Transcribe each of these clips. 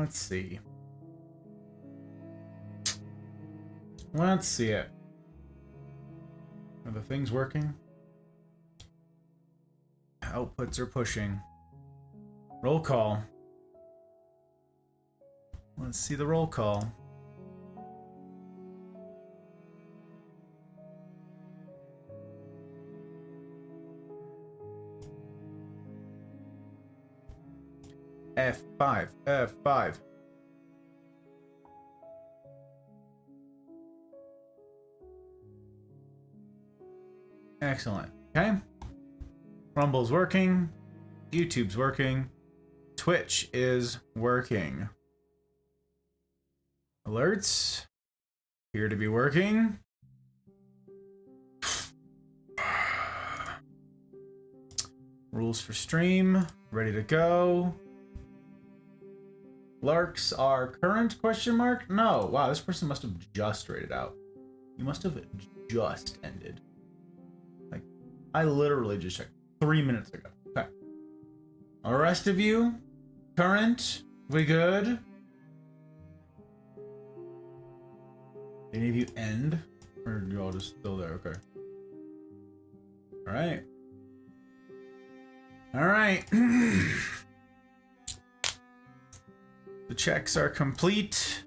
Let's see. Let's see it. Are the things working? Outputs are pushing. Roll call. Let's see the roll call. F5, F5. Excellent. Okay. Rumble's working. YouTube's working. Twitch is working. Alerts appear to be working. Rules for stream ready to go. Larks are current, question mark? No. Wow, this person must have just rated out. You must have just ended. Like, I literally just checked 3 minutes ago. Okay. All the rest of you, current, we good? Any of you end? Or are you all just still there? Okay. All right. All right. The checks are complete.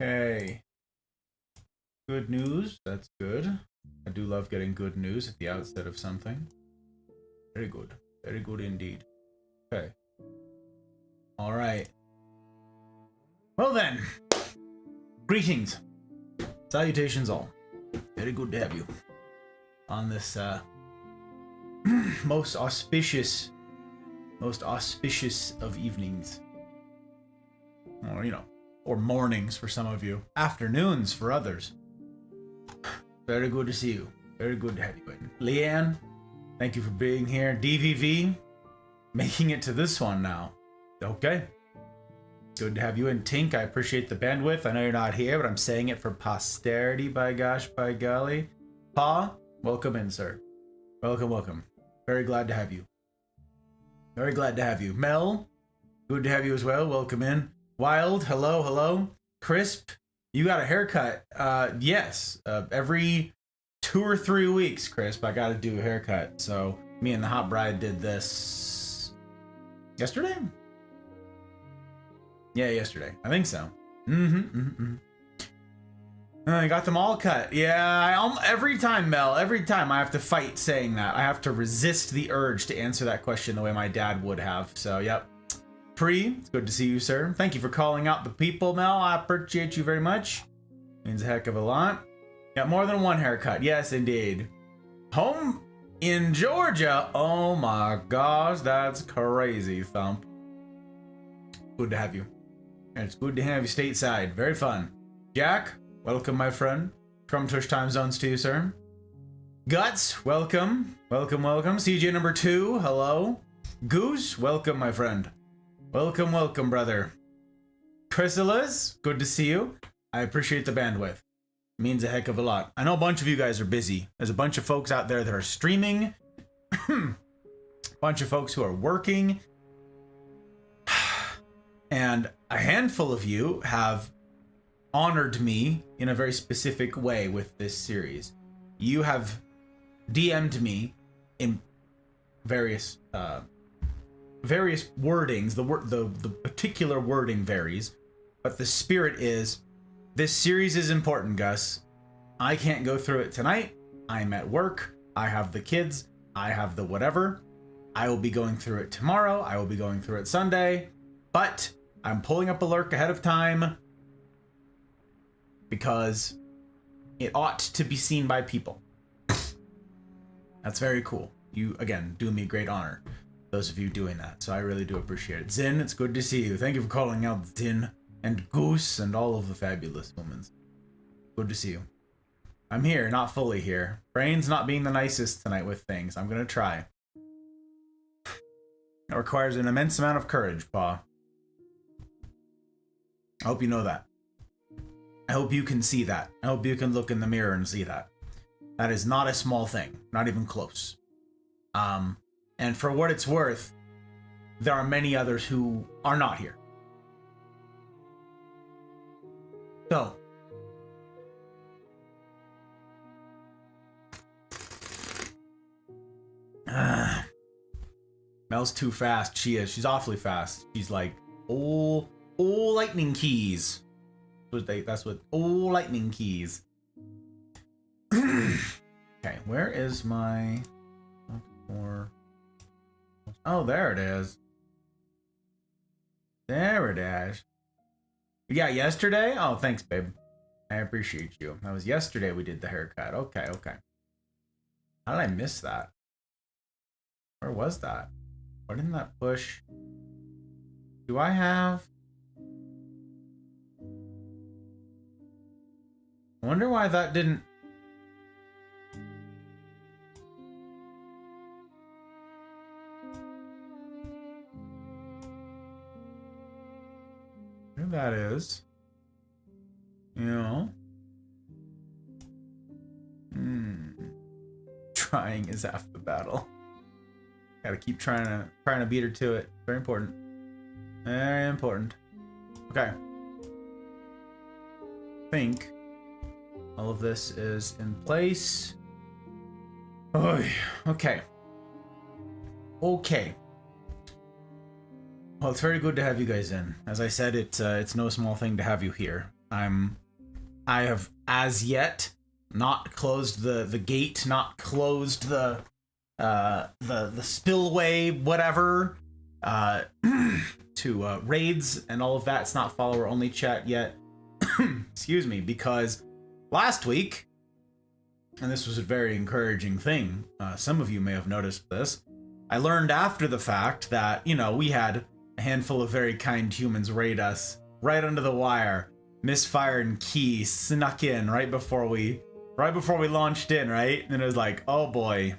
Okay. Good news. That's good. I do love getting good news at the outset of something. Very good. Very good indeed. Okay. All right. Well then, greetings, salutations all. Very good to have you on this most auspicious of evenings, or or mornings for some of you, afternoons for others. Very good to see you. Very good to have you in. Leanne, thank you for being here. DVV, making it to this one now. Okay. Good to have you in. Tink, I appreciate the bandwidth. I know you're not here, but I'm saying it for posterity, by gosh, by golly. Pa, welcome in, sir. Welcome, welcome. Very glad to have you. Very glad to have you. Mel, good to have you as well. Welcome in. Wild, hello, hello. Crisp, you got a haircut. Yes, every 2 or 3 weeks, Crisp, I got to do a haircut. So me and the hot bride did this yesterday? Yeah, yesterday. I think so. I got them all cut. Yeah, every time, Mel, every time I have to fight saying that. I have to resist the urge to answer that question the way my dad would have. So, yep. It's good to see you, sir. Thank you for calling out the people, Mel. I appreciate you very much. Means a heck of a lot. Got more than one haircut. Yes, indeed. Home in Georgia. Oh my gosh, that's crazy, Thump. Good to have you. And it's good to have you stateside. Very fun. Jack, welcome, my friend. From Tush time zones to you, sir. Guts, welcome. Welcome, welcome. CJ number 2, hello. Goose, welcome, my friend. Welcome, welcome, brother. Chrysalis, good to see you. I appreciate the bandwidth. It means a heck of a lot. I know a bunch of you guys are busy. There's a bunch of folks out there that are streaming. A bunch of folks who are working. And a handful of you have honored me in a very specific way with this series. You have DM'd me in various wordings. The particular wording varies, but the spirit is, this series is important, Gus. I can't go through it tonight. I'm at work. I have the kids. I have the whatever. I will be going through it tomorrow. I will be going through it Sunday. But I'm pulling up a lurk ahead of time because it ought to be seen by people. That's very cool. You, again, do me great honor, those of you doing that. So I really do appreciate it. Zin, it's good to see you. Thank you for calling out Zin and Goose and all of the fabulous women. Good to see you. I'm here, not fully here. Brain's not being the nicest tonight with things. I'm going to try. It requires an immense amount of courage, Pa. I hope you know that. I hope you can see that. I hope you can look in the mirror and see that. That is not a small thing, not even close. And for what it's worth, there are many others who are not here. So, Mel's too fast. She is. She's awfully fast. She's like, oh lightning keys. That's what lightning keys. Okay, where is my more? Oh, there it is. There it is. Yeah, yesterday? Oh, thanks, babe. I appreciate you. That was yesterday we did the haircut. Okay, okay. How did I miss that? Where was that? Why didn't that push? Do I have? I wonder why that didn't. Who that is? You know? Trying is half the battle. Gotta keep trying to beat her to it. Very important. Very important. Okay. I think all of this is in place. Oh, okay. Okay. Well, it's very good to have you guys in. As I said, it's no small thing to have you here. I have as yet not closed the gate, not closed the spillway, whatever, to raids and all of that. It's not follower only chat yet. Excuse me, because last week, and this was a very encouraging thing, some of you may have noticed this, I learned after the fact that, you know, we had a handful of very kind humans raid us right under the wire. Misfire and Key snuck in right before we launched in, right? And it was like, oh boy.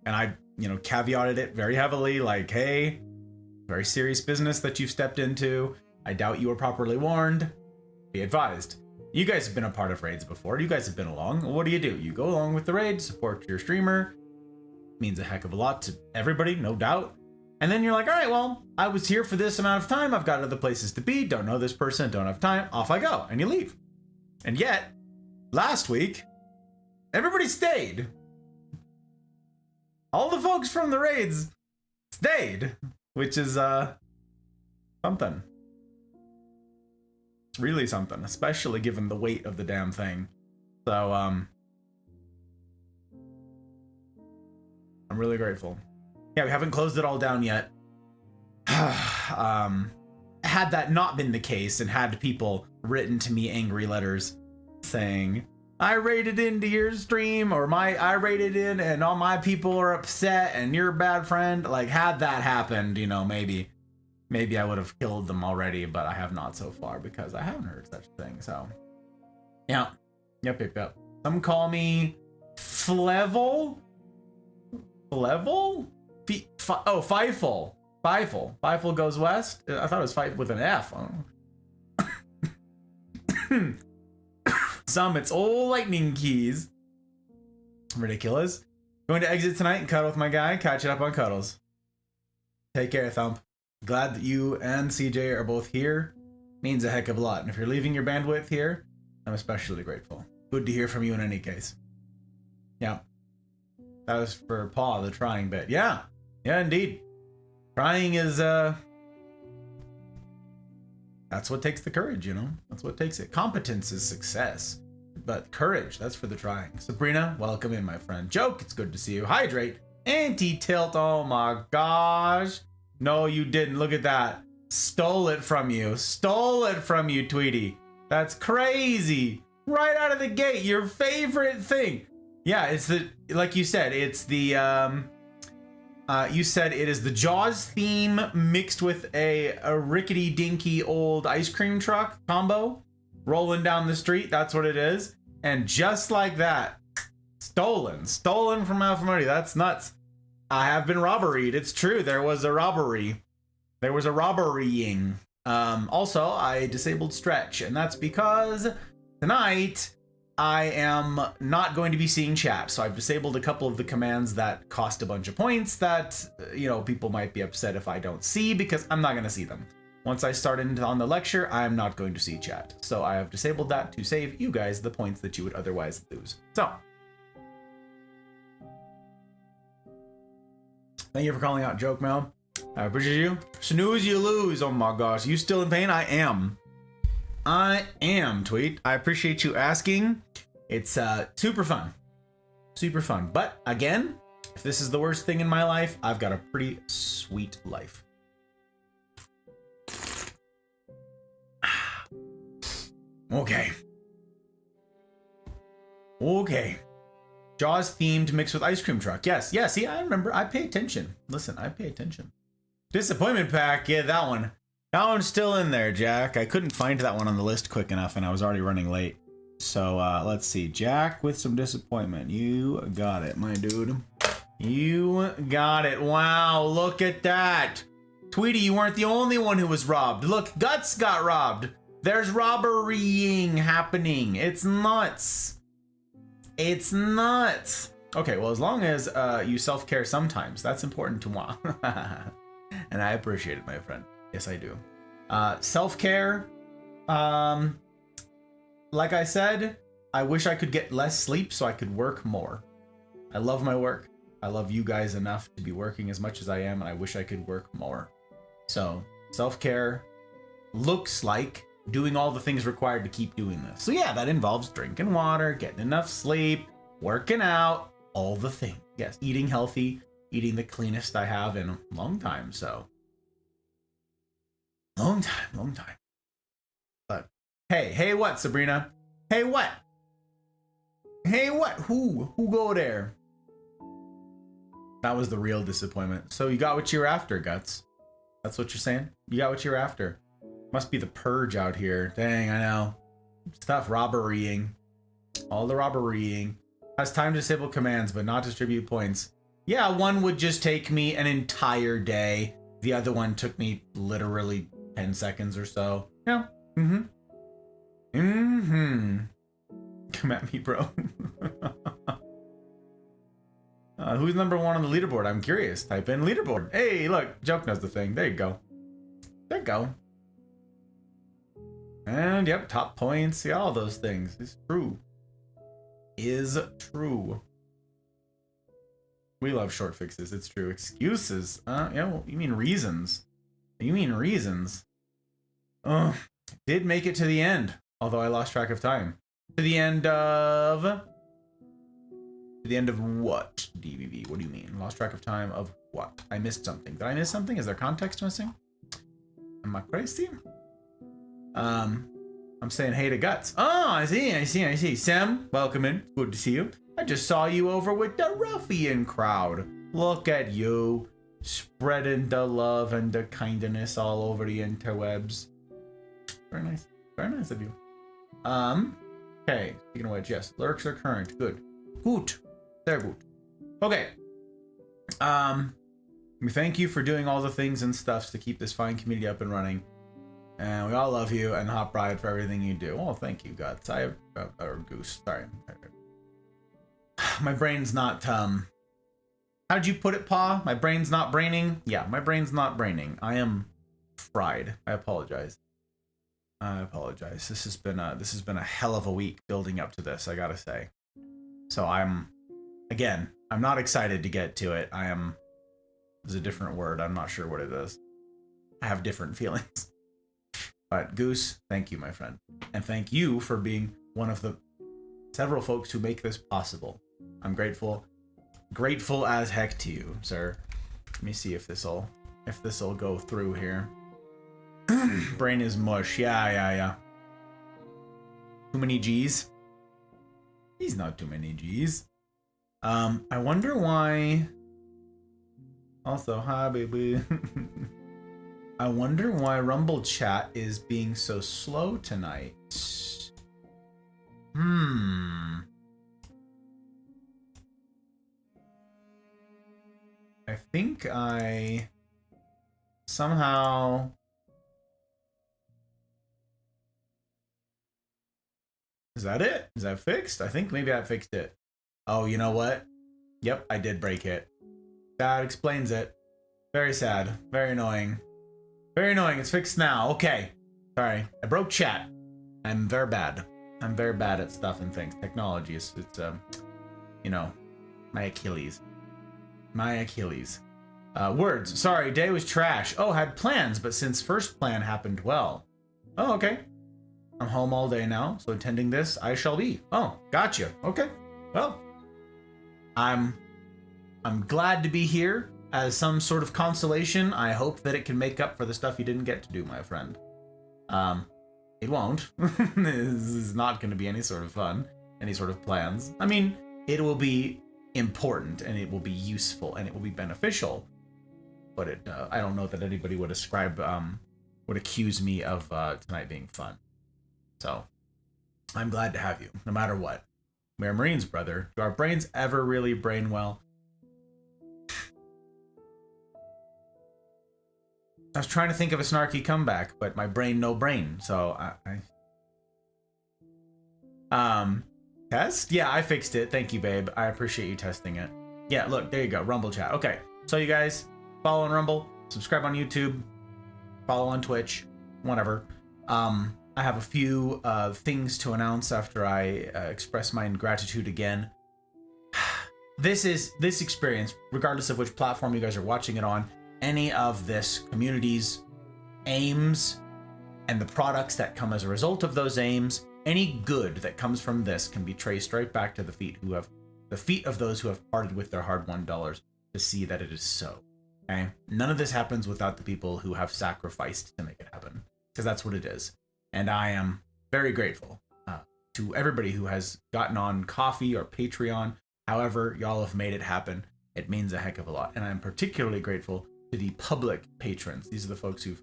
And I, you know, caveated it very heavily, like, hey, very serious business that you've stepped into. I doubt you were properly warned. Be advised. You guys have been a part of raids before. You guys have been along. What do? You go along with the raid, support your streamer. Means a heck of a lot to everybody, no doubt. And then you're like, all right, well, I was here for this amount of time. I've got other places to be. Don't know this person. Don't have time. Off I go. And you leave. And yet, last week, everybody stayed. All the folks from the raids stayed, which is something. It's really something, especially given the weight of the damn thing. So I'm really grateful. Yeah, we haven't closed it all down yet. Had that not been the case and had people written to me angry letters saying, I raided into your stream, or I raided in and all my people are upset and you're a bad friend. Like, had that happened, you know, maybe I would have killed them already, but I have not so far because I haven't heard such a thing. So, yeah. Yep. Some call me Flevel? Flevel? Feifel. Feifel goes west? I thought it was Fife with an F. Some, it's old lightning keys. Ridiculous. Going to exit tonight and cuddle with my guy. Catch it up on cuddles. Take care, Thump. Glad that you and CJ are both here. Means a heck of a lot. And if you're leaving your bandwidth here, I'm especially grateful. Good to hear from you in any case. Yeah. That was for Paw, the trying bit. Yeah. Yeah, indeed. Trying is, that's what takes the courage, you know? That's what takes it. Competence is success. But courage, that's for the trying. Sabrina, welcome in, my friend. Joke, it's good to see you. Hydrate. Anti-tilt, oh my gosh. No, you didn't. Look at that. Stole it from you. Stole it from you, Tweety. That's crazy. Right out of the gate, your favorite thing. Yeah, it's the, like you said, it's the, you said it is the Jaws theme mixed with a rickety dinky old ice cream truck combo rolling down the street. That's what it is. And just like that, stolen from Alpha Money. That's nuts. I have been robberied. It's true. There was a robbery. There was a robberying. Also, I disabled stretch, and that's because tonight I am not going to be seeing chat. So I've disabled a couple of the commands that cost a bunch of points that, you know, people might be upset if I don't see, because I'm not going to see them. Once I start on the lecture, I'm not going to see chat. So I have disabled that to save you guys the points that you would otherwise lose. So thank you for calling out, Joke Mel. I appreciate you. Snooze, you lose. Oh my gosh. You still in pain? I am. I am, Tweet. I appreciate you asking. It's super fun. Super fun. But again, if this is the worst thing in my life, I've got a pretty sweet life. Okay. Okay. Jaws themed mixed with ice cream truck. Yes. Yeah, see, I remember. I pay attention. Listen, I pay attention. Disappointment pack. Yeah, that one. That one's still in there, Jack. I couldn't find that one on the list quick enough, and I was already running late. So let's see. Jack with some disappointment. You got it, my dude. You got it. Wow, look at that. Tweety, you weren't the only one who was robbed. Look, Guts got robbed. There's robberying happening. It's nuts. It's nuts. Okay, well, as long as you self-care sometimes, that's important to want. And I appreciate it, my friend. Yes, I do. Self-care. Like I said, I wish I could get less sleep so I could work more. I love my work. I love you guys enough to be working as much as I am, and I wish I could work more. So, self-care looks like doing all the things required to keep doing this. So yeah, that involves drinking water, getting enough sleep, working out, all the things. Yes, eating healthy, eating the cleanest I have in a long time, so. Long time. But, hey what, Sabrina? Hey what? Hey what? Who go there? That was the real disappointment. So you got what you were after, Guts. That's what you're saying? You got what you were after. Must be the purge out here. Dang, I know. Stuff robberying. All the robberying. Has time to disable commands, but not distribute points. Yeah, one would just take me an entire day. The other one took me literally 10 seconds or so. Yeah. Mm-hmm. Mm-hmm. Come at me, bro. Who's number one on the leaderboard? I'm curious. Type in leaderboard. Hey, look. Joke knows the thing. There you go. There you go. And yep, top points. See, all those things. It's true. Is true. We love short fixes. It's true. Excuses. Yeah, well, you mean reasons. You mean reasons. Did make it to the end. Although I lost track of time. To the end of... To the end of what, DVV? What do you mean? Lost track of time of what? I missed something. Did I miss something? Is there context missing? Am I crazy? I'm saying hey to Guts. Oh, I see. Sam, welcome in. Good to see you. I just saw you over with the ruffian crowd. Look at you. Spreading the love and the kindness all over the interwebs. Very nice. Very nice of you. Okay. Speaking of which, yes. Lurks are current. Good. Good. Sehr gut. Okay. We thank you for doing all the things and stuffs to keep this fine community up and running. And we all love you and Hot Bride for everything you do. Oh, thank you, Guts. Or Goose. Sorry. My brain's not, how'd you put it, Pa? My brain's not braining? Yeah, my brain's not braining. I am fried. I apologize. This has been a hell of a week building up to this, I gotta say. So I'm not excited to get to it. There's a different word. I'm not sure what it is. I have different feelings. But Goose, thank you, my friend. And thank you for being one of the several folks who make this possible. I'm grateful. Grateful as heck to you, sir. Let me see if this'll go through here. Brain is mush. Yeah. Too many G's? He's not too many G's. I wonder why... Also, hi, baby. I wonder why Rumble chat is being so slow tonight. I think I somehow Is that it? Is that fixed? I think maybe I fixed it. Oh, you know what? Yep, I did break it. That explains it. Very sad. Very annoying. Very annoying. It's fixed now. Okay. Sorry. I broke chat. I'm very bad. I'm very bad at stuff and things. Technology is, you know, my Achilles. My Achilles. Words. Sorry, day was trash. Oh, had plans, but since first plan happened well. Oh, okay. I'm home all day now, so attending this I shall be. Oh, gotcha. Okay. Well, I'm glad to be here as some sort of consolation. I hope that it can make up for the stuff you didn't get to do, my friend. It won't. This is not going to be any sort of fun, any sort of plans. I mean, it will be important and it will be useful and it will be beneficial, but I don't know that anybody would would accuse me of tonight being fun. So I'm glad to have you, no matter what. We're Marines, brother. Do our brains ever really brain well? I was trying to think of a snarky comeback, but my brain no brain. So test? Yeah, I fixed it. Thank you, babe. I appreciate you testing it. Yeah, look, there you go. Rumble chat. Okay, so you guys follow on Rumble, subscribe on YouTube, follow on Twitch, whatever. I have a few things to announce after I express my gratitude again. This experience, regardless of which platform you guys are watching it on, any of this community's aims and the products that come as a result of those aims, any good that comes from this can be traced right back to the feet of those who have parted with their hard-won dollars to see that it is so. Okay? None of this happens without the people who have sacrificed to make it happen, because that's what it is. And I am very grateful to everybody who has gotten on Coffee or Patreon. However, y'all have made it happen. It means a heck of a lot. And I'm particularly grateful to the public patrons. These are the folks who've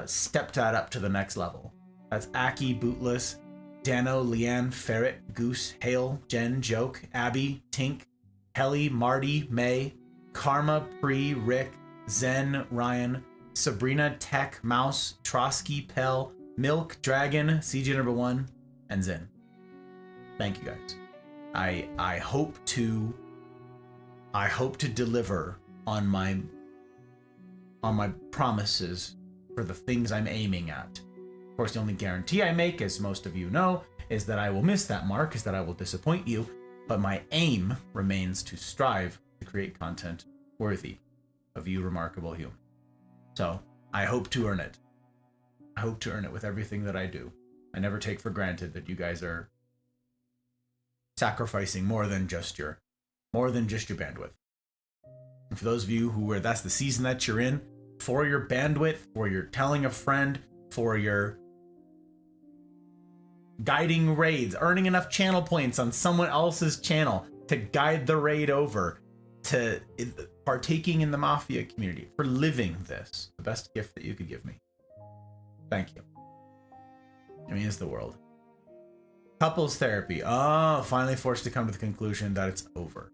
stepped that up to the next level. That's Aki, Bootless, Dano, Leanne, Ferret, Goose, Hale, Jen, Joke, Abby, Tink, Helly, Marty, May, Karma, Pri, Rick, Zen, Ryan, Sabrina, Tech, Mouse, Trotsky, Pell, Milk, Dragon, CJ number 1, and Zen. Thank you guys. I hope to deliver on my promises for the things I'm aiming at. Of course, the only guarantee I make, as most of you know, is that I will miss that mark, is that I will disappoint you, but my aim remains to strive to create content worthy of you remarkable humans. So, I hope to earn it. I hope to earn it with everything that I do. I never take for granted that you guys are sacrificing more than just your bandwidth. And for those of you who that's the season that you're in, for your bandwidth, for your telling a friend, for your guiding raids, earning enough channel points on someone else's channel to guide the raid over, to partaking in the Mafia community, for living this, the best gift that you could give me. Thank you. It means the world. Couples therapy. Oh, finally forced to come to the conclusion that it's over.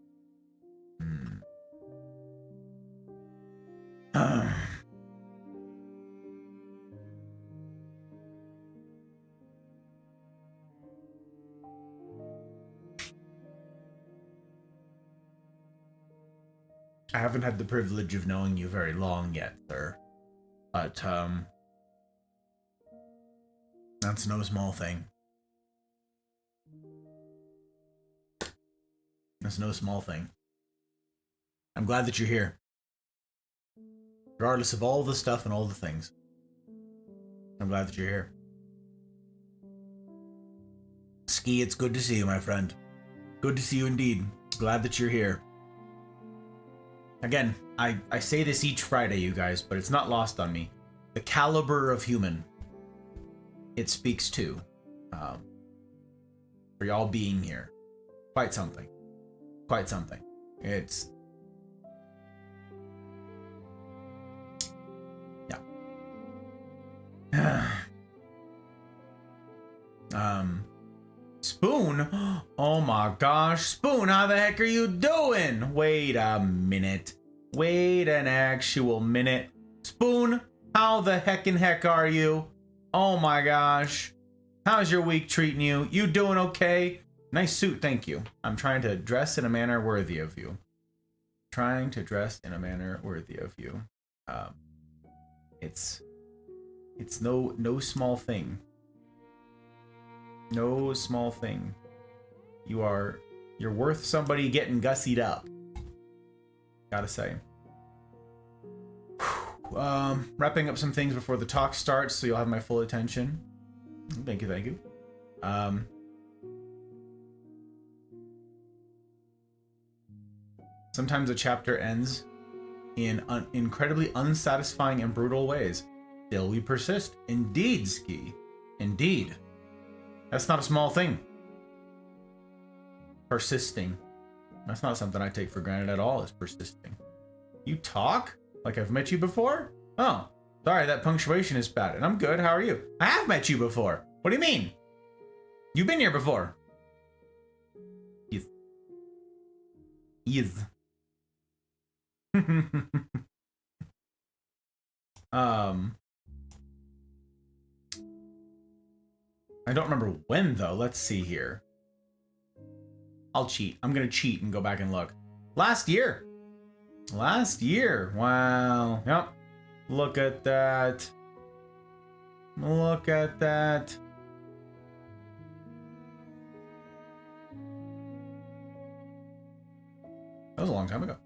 I haven't had the privilege of knowing you very long yet, sir. But, that's no small thing. That's no small thing. I'm glad that you're here. Regardless of all the stuff and all the things. I'm glad that you're here. Ski, it's good to see you, my friend. Good to see you indeed. Glad that you're here. Again, I say this each Friday, you guys, but it's not lost on me. The caliber of human it speaks to, for y'all being here. Quite something. Quite something. It's... yeah. Spoon? Oh my gosh, Spoon, how the heck are you doing? Wait a minute. Wait an actual minute. Spoon, how the heck are you? Oh my gosh. How's your week treating you? You doing okay? Nice suit, thank you. I'm trying to dress in a manner worthy of you. Trying to dress in a manner worthy of you. It's no small thing. No small thing. You're worth somebody getting gussied up. Gotta say. Wrapping up some things before the talk starts, so you'll have my full attention. Thank you, thank you. Sometimes a chapter ends in incredibly unsatisfying and brutal ways. Still we persist. Indeed, Ski. Indeed. That's not a small thing. Persisting. That's not something I take for granted at all, is persisting. You talk like I've met you before? Oh, sorry, that punctuation is bad. And I'm good, how are you? I have met you before. What do you mean? You've been here before. Yes. Yes. I don't remember when though. Let's see here. I'll cheat. I'm gonna cheat and go back and look. Last year. Last year. Wow. Yep. Look at that. Look at that. That was a long time ago.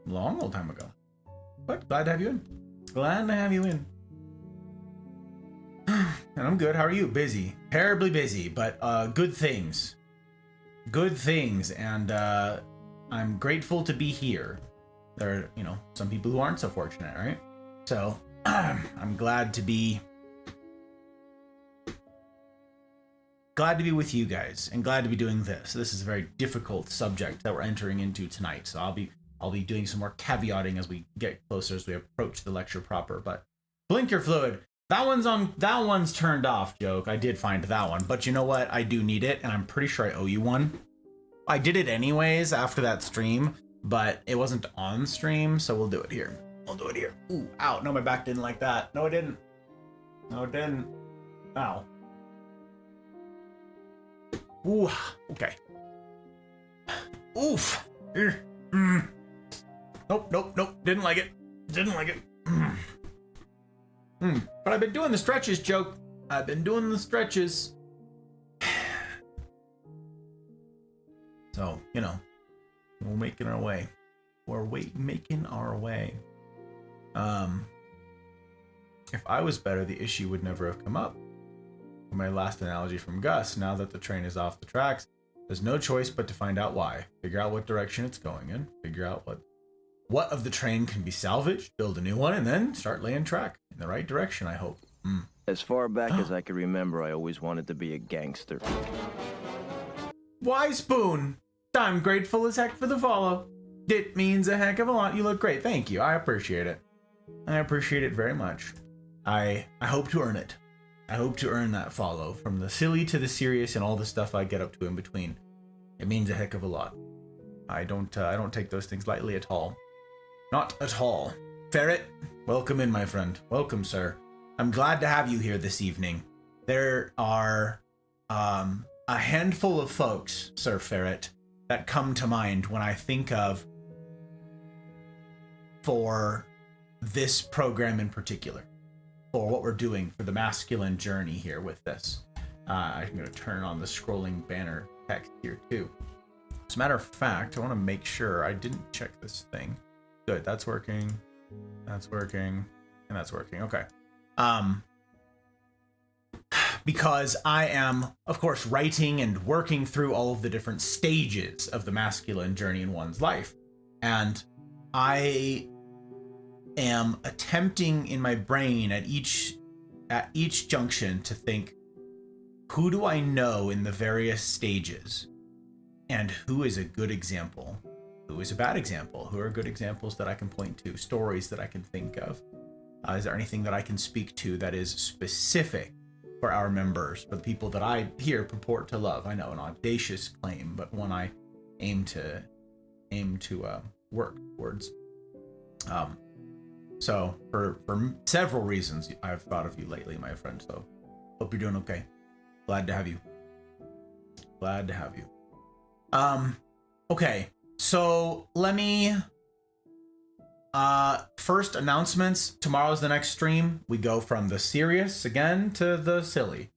Long old time ago. But glad to have you in. Glad to have you in. And I'm good. How are you? Busy. Terribly busy, but good things. Good things. And I'm grateful to be here. There are, you know, some people who aren't so fortunate, right? So I'm glad to be with you guys and glad to be doing this. This is a very difficult subject that we're entering into tonight. So I'll be doing some more caveating as we get closer, as we approach the lecture proper. But blinker fluid, that one's turned off, joke. I did find that one, but you know what? I do need it, and I'm pretty sure I owe you one. I did it anyways after that stream, but it wasn't on stream, so we'll do it here. We'll do it here. Ooh, ow, no, my back didn't like that. No, it didn't. No, it didn't. Ow. Ooh, okay. Oof. Nope. Didn't like it. Didn't like it. But I've been doing the stretches, joke. I've been doing the stretches. So, you know, we're making our way. We're making our way. If I was better, the issue would never have come up. My last analogy from Gus, now that the train is off the tracks, there's no choice but to find out why. Figure out what direction it's going in. Figure out what of the train can be salvaged, build a new one, and then start laying track in the right direction, I hope. As far back as I can remember, I always wanted to be a gangster. Why, Spoon? I'm grateful as heck for the follow. It means a heck of a lot. You look great. Thank you. I appreciate it. I appreciate it very much. I hope to earn it. I hope to earn that follow, from the silly to the serious and all the stuff I get up to in between. It means a heck of a lot. I don't take those things lightly at all. Not at all. Ferret, welcome in, my friend. Welcome, sir. I'm glad to have you here this evening. There are a handful of folks, Sir Ferret, that come to mind when I think of for this program in particular, for what we're doing for the masculine journey here with this. I'm going to turn on the scrolling banner text here too. As a matter of fact, I want to make sure I didn't check this thing. Good, that's working. That's working. And that's working. Okay. Because I am, of course, writing and working through all of the different stages of the masculine journey in one's life. And I am attempting in my brain at each junction to think, who do I know in the various stages? And who is a good example? Who is a bad example? Who are good examples that I can point to? Stories that I can think of? Is there anything that I can speak to that is specific for our members, for the people that I here purport to love? I know, an audacious claim, but one I aim to work towards. So for several reasons, I've thought of you lately, my friend. So hope you're doing okay. Glad to have you. Glad to have you. Okay, so let me first announcements. Tomorrow's the next stream. We go from the serious again to the silly.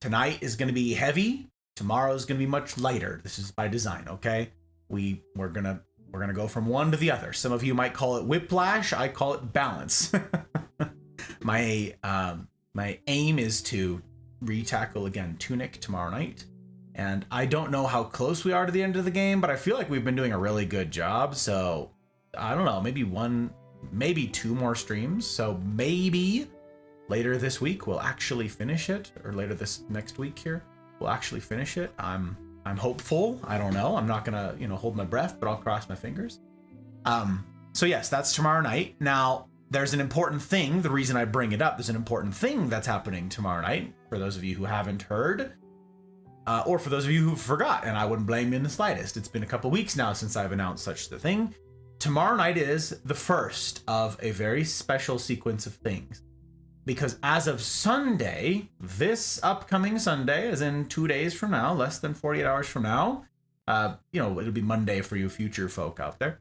Tonight is going to be heavy. Tomorrow's going to be much lighter. This is by design, okay? We're gonna go from one to the other. Some of you might call it whiplash. I call it balance. My aim is to retackle again Tunic tomorrow night. And I don't know how close we are to the end of the game, but I feel like we've been doing a really good job. So I don't know, maybe 2 more streams. So maybe later this week we'll actually finish it, or later this next week here we'll actually finish it. I'm hopeful. I don't know. I'm not gonna, hold my breath, but I'll cross my fingers. So yes, that's tomorrow night. Now there's an important thing. The reason I bring it up, there's an important thing that's happening tomorrow night. For those of you who haven't heard, or for those of you who forgot, and I wouldn't blame you in the slightest. It's been a couple weeks now since I've announced such the thing. Tomorrow night is the first of a very special sequence of things. Because as of Sunday, this upcoming Sunday, as in 2 days from now, less than 48 hours from now, it'll be Monday for you future folk out there.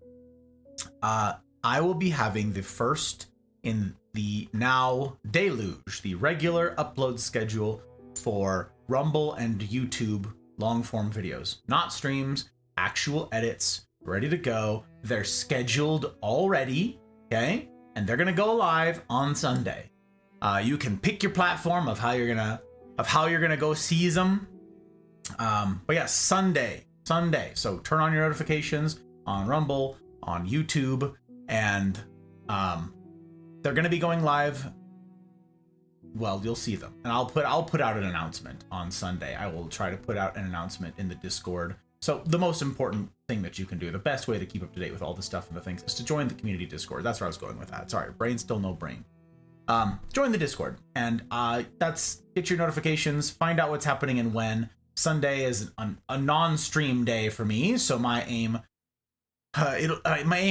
I will be having the first in the now deluge, the regular upload schedule for Rumble and YouTube long-form videos. Not streams, actual edits, ready to go. They're scheduled already, okay? And they're gonna go live on Sunday. You can pick your platform of how you're gonna go seize them. But yeah, Sunday. So turn on your notifications on Rumble, on YouTube, and they're gonna be going live. Well, you'll see them, and I'll put out an announcement on Sunday. I will try to put out an announcement in the Discord. So the most important thing that you can do, the best way to keep up to date with all the stuff and the things, is to join the community Discord. That's where I was going with that. Sorry, brain still no brain. Join the Discord, and get your notifications, find out what's happening and when. Sunday is a non-stream day for me, so my aim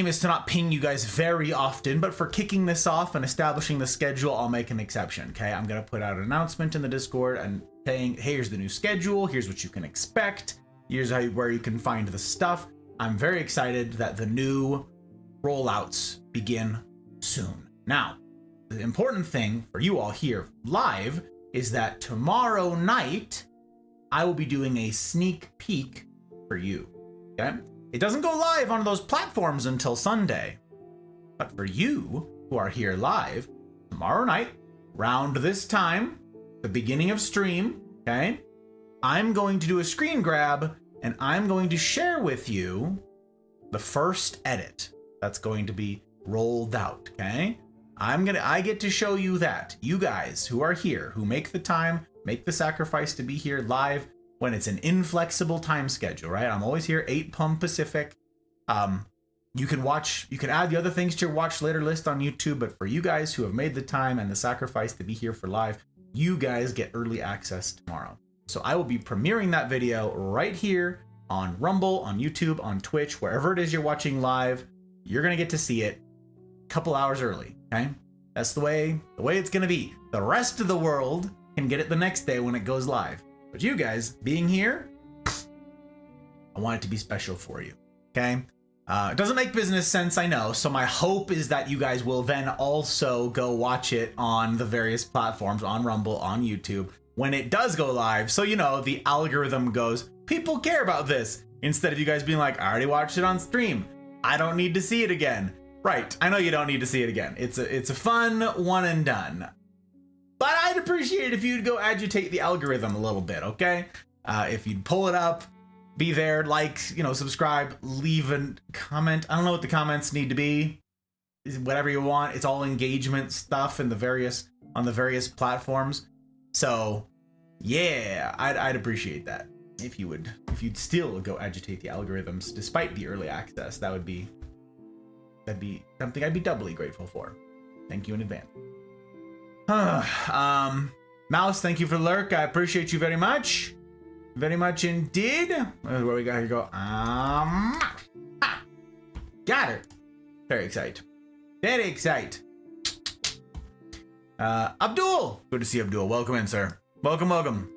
is to not ping you guys very often, but for kicking this off and establishing the schedule, I'll make an exception, okay? I'm going to put out an announcement in the Discord and saying, hey, here's the new schedule, here's what you can expect, here's where you can find the stuff. I'm very excited that the new rollouts begin soon. Now, the important thing for you all here live is that tomorrow night, I will be doing a sneak peek for you, okay? It doesn't go live on those platforms until Sunday. But for you who are here live, tomorrow night, round this time, the beginning of stream, okay, I'm going to do a screen grab and I'm going to share with you the first edit that's going to be rolled out, okay? I get to show you that. You guys who are here, who make the time, make the sacrifice to be here live, when it's an inflexible time schedule, right? I'm always here, 8 p.m. Pacific. You can add the other things to your watch later list on YouTube, but for you guys who have made the time and the sacrifice to be here for live, you guys get early access tomorrow. So I will be premiering that video right here on Rumble, on YouTube, on Twitch, wherever it is you're watching live. You're gonna get to see it a couple hours early, okay? That's the way it's gonna be. The rest of the world can get it the next day when it goes live. But you guys being here, I want it to be special for you, okay? It doesn't make business sense, I know. So my hope is that you guys will then also go watch it on the various platforms, on Rumble, on YouTube, when it does go live. So, the algorithm goes, people care about this. Instead of you guys being like, I already watched it on stream. I don't need to see it again. Right, I know you don't need to see it again. It's a fun one and done. But I'd appreciate it if you'd go agitate the algorithm a little bit, okay? If you'd pull it up, be there, like, subscribe, leave a comment. I don't know what the comments need to be. Whatever you want. It's all engagement stuff on the various platforms. So, yeah, I'd appreciate that. If you'd still go agitate the algorithms despite the early access, that'd be something I'd be doubly grateful for. Thank you in advance. Mouse, thank you for lurk. I appreciate you very much. Very much indeed. Where we got here go. Got it. Very excited. Very excited. Abdul. Good to see Abdul. Welcome in, sir. Welcome.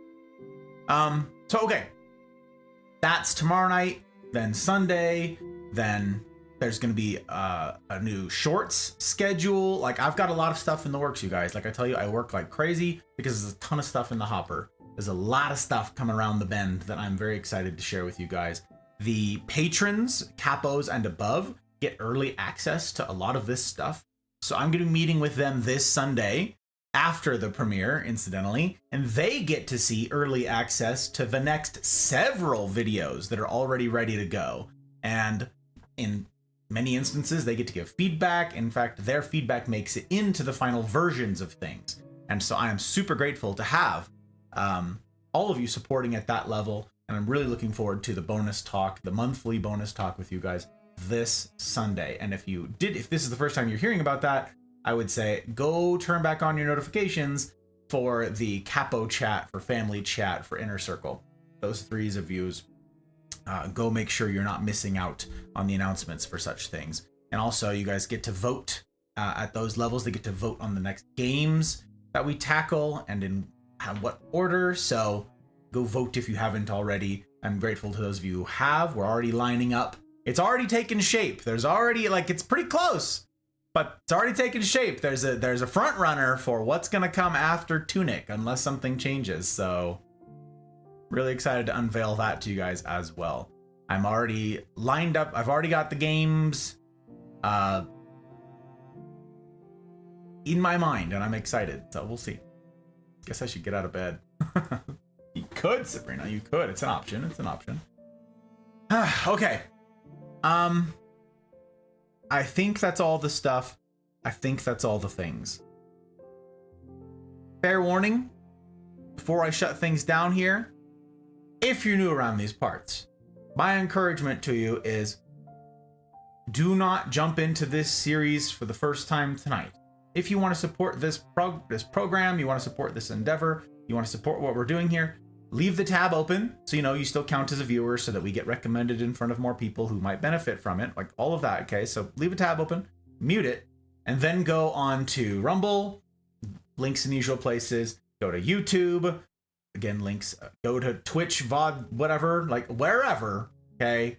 Okay. That's tomorrow night, then Sunday, then there's going to be a new shorts schedule. Like, I've got a lot of stuff in the works, you guys. Like I tell you, I work like crazy because there's a ton of stuff in the hopper. There's a lot of stuff coming around the bend that I'm very excited to share with you guys. The patrons, capos and above, get early access to a lot of this stuff. So I'm going to be meeting with them this Sunday after the premiere, incidentally, and they get to see early access to the next several videos that are already ready to go. And in many instances, they get to give feedback. In fact, their feedback makes it into the final versions of things. And so I am super grateful to have all of you supporting at that level. And I'm really looking forward to the bonus talk, the monthly bonus talk with you guys this Sunday. And if this is the first time you're hearing about that, I would say go turn back on your notifications for the capo chat, for family chat, for inner circle. Those 3 of yous. Go make sure you're not missing out on the announcements for such things. And also, you guys get to vote at those levels. They get to vote on the next games that we tackle and in what order. So go vote if you haven't already. I'm grateful to those of you who have. We're already lining up. It's already taken shape. There's already, it's pretty close, but it's already taken shape. There's a front runner for what's going to come after Tunic, unless something changes. So really excited to unveil that to you guys as well. I'm already lined up. I've already got the games in my mind, and I'm excited. So we'll see. Guess I should get out of bed. You could, Sabrina. You could. It's an option. It's an option. Okay. I think that's all the stuff. I think that's all the things. Fair warning, before I shut things down here, if you're new around these parts, my encouragement to you is do not jump into this series for the first time tonight. If you want to support this program, you want to support this endeavor, you want to support what we're doing here, leave the tab open so you know you still count as a viewer so that we get recommended in front of more people who might benefit from it, like all of that, okay? So leave a tab open, mute it, and then go on to Rumble, links in the usual places, go to YouTube, again, links, go to Twitch, VOD, whatever, like wherever, okay?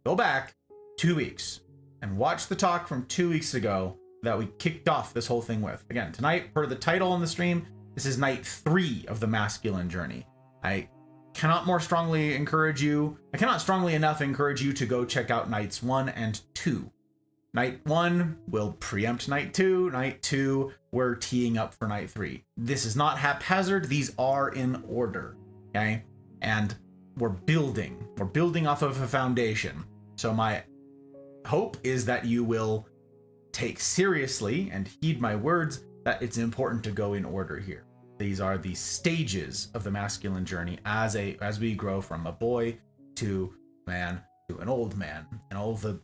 Go back 2 weeks and watch the talk from 2 weeks ago that we kicked off this whole thing with. Again, tonight, per the title on the stream, this is night 3 of the masculine journey. I cannot strongly enough encourage you to go check out nights 1 and 2. Night 1 will preempt night 2. Night 2, we're teeing up for night 3. This is not haphazard. These are in order, okay? And we're building off of a foundation. So my hope is that you will take seriously and heed my words that it's important to go in order here. These are the stages of the masculine journey as we grow from a boy to man to an old man and all the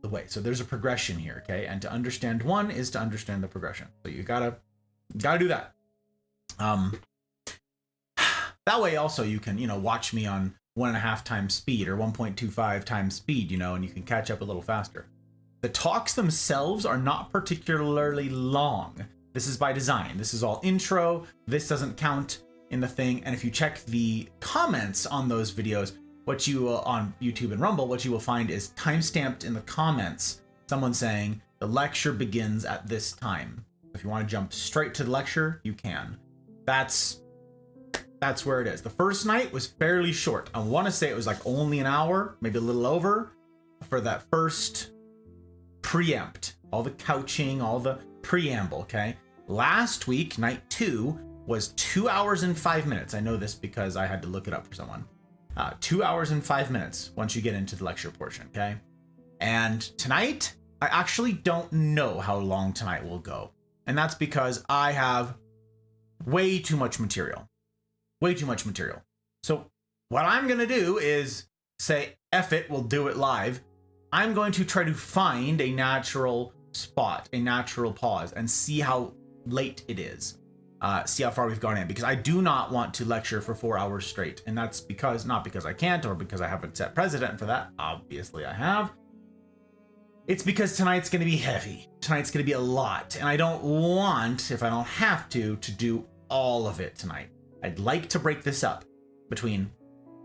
way. So there's a progression here, okay? And to understand one is to understand the progression. So you gotta do that. That way also you can, watch me on 1.5 times speed or 1.25 times speed, and you can catch up a little faster. The talks themselves are not particularly long. This is by design. This is all intro. This doesn't count in the thing. And if you check the comments on those videos, what you will on YouTube and Rumble, what you will find is timestamped in the comments, someone saying the lecture begins at this time. If you want to jump straight to the lecture, you can. That's where it is. The first night was fairly short. I want to say it was like only an hour, maybe a little over, for that first preempt, all the couching, all the preamble, okay? Last week, night 2, was 2 hours and 5 minutes. I know this because I had to look it up for someone. 2 hours and 5 minutes once you get into the lecture portion, okay? And tonight, I actually don't know how long tonight will go. And that's because I have way too much material. Way too much material. So what I'm going to do is say, F it, we'll do it live. I'm going to try to find a natural spot, a natural pause, and see how late it is. See how far we've gone in, because I do not want to lecture for 4 hours straight. And that's not because I can't or because I haven't set precedent for that. Obviously I have. It's because tonight's going to be heavy. Tonight's going to be a lot. And I don't want, if I don't have to do all of it tonight. I'd like to break this up between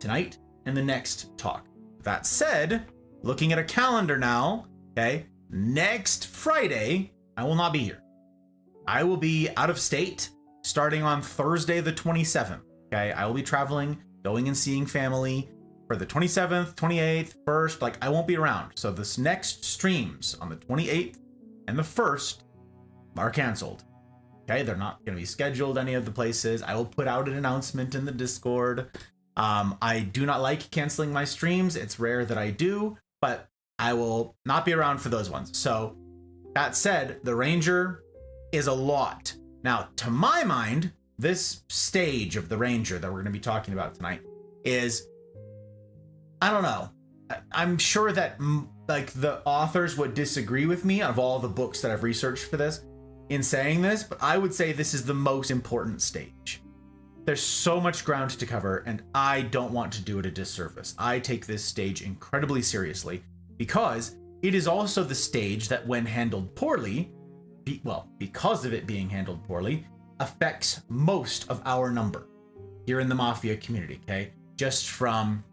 tonight and the next talk. That said, looking at a calendar now, okay, next Friday, I will not be here. I will be out of state starting on Thursday the 27th. Okay, I will be traveling, going and seeing family for the 27th, 28th, 1st. Like, I won't be around. So this next streams on the 28th and the 1st are canceled. Okay, they're not going to be scheduled any of the places. I will put out an announcement in the Discord. I do not like canceling my streams. It's rare that I do, but I will not be around for those ones. So that said, the Ranger is a lot. Now, to my mind, this stage of the Ranger that we're going to be talking about tonight is, I don't know. I'm sure that like the authors would disagree with me of all the books that I've researched for this in saying this, but I would say this is the most important stage. There's so much ground to cover, and I don't want to do it a disservice. I take this stage incredibly seriously because it is also the stage that, when handled poorly, because of it being handled poorly, affects most of our number here in the Mafia community, okay? Just from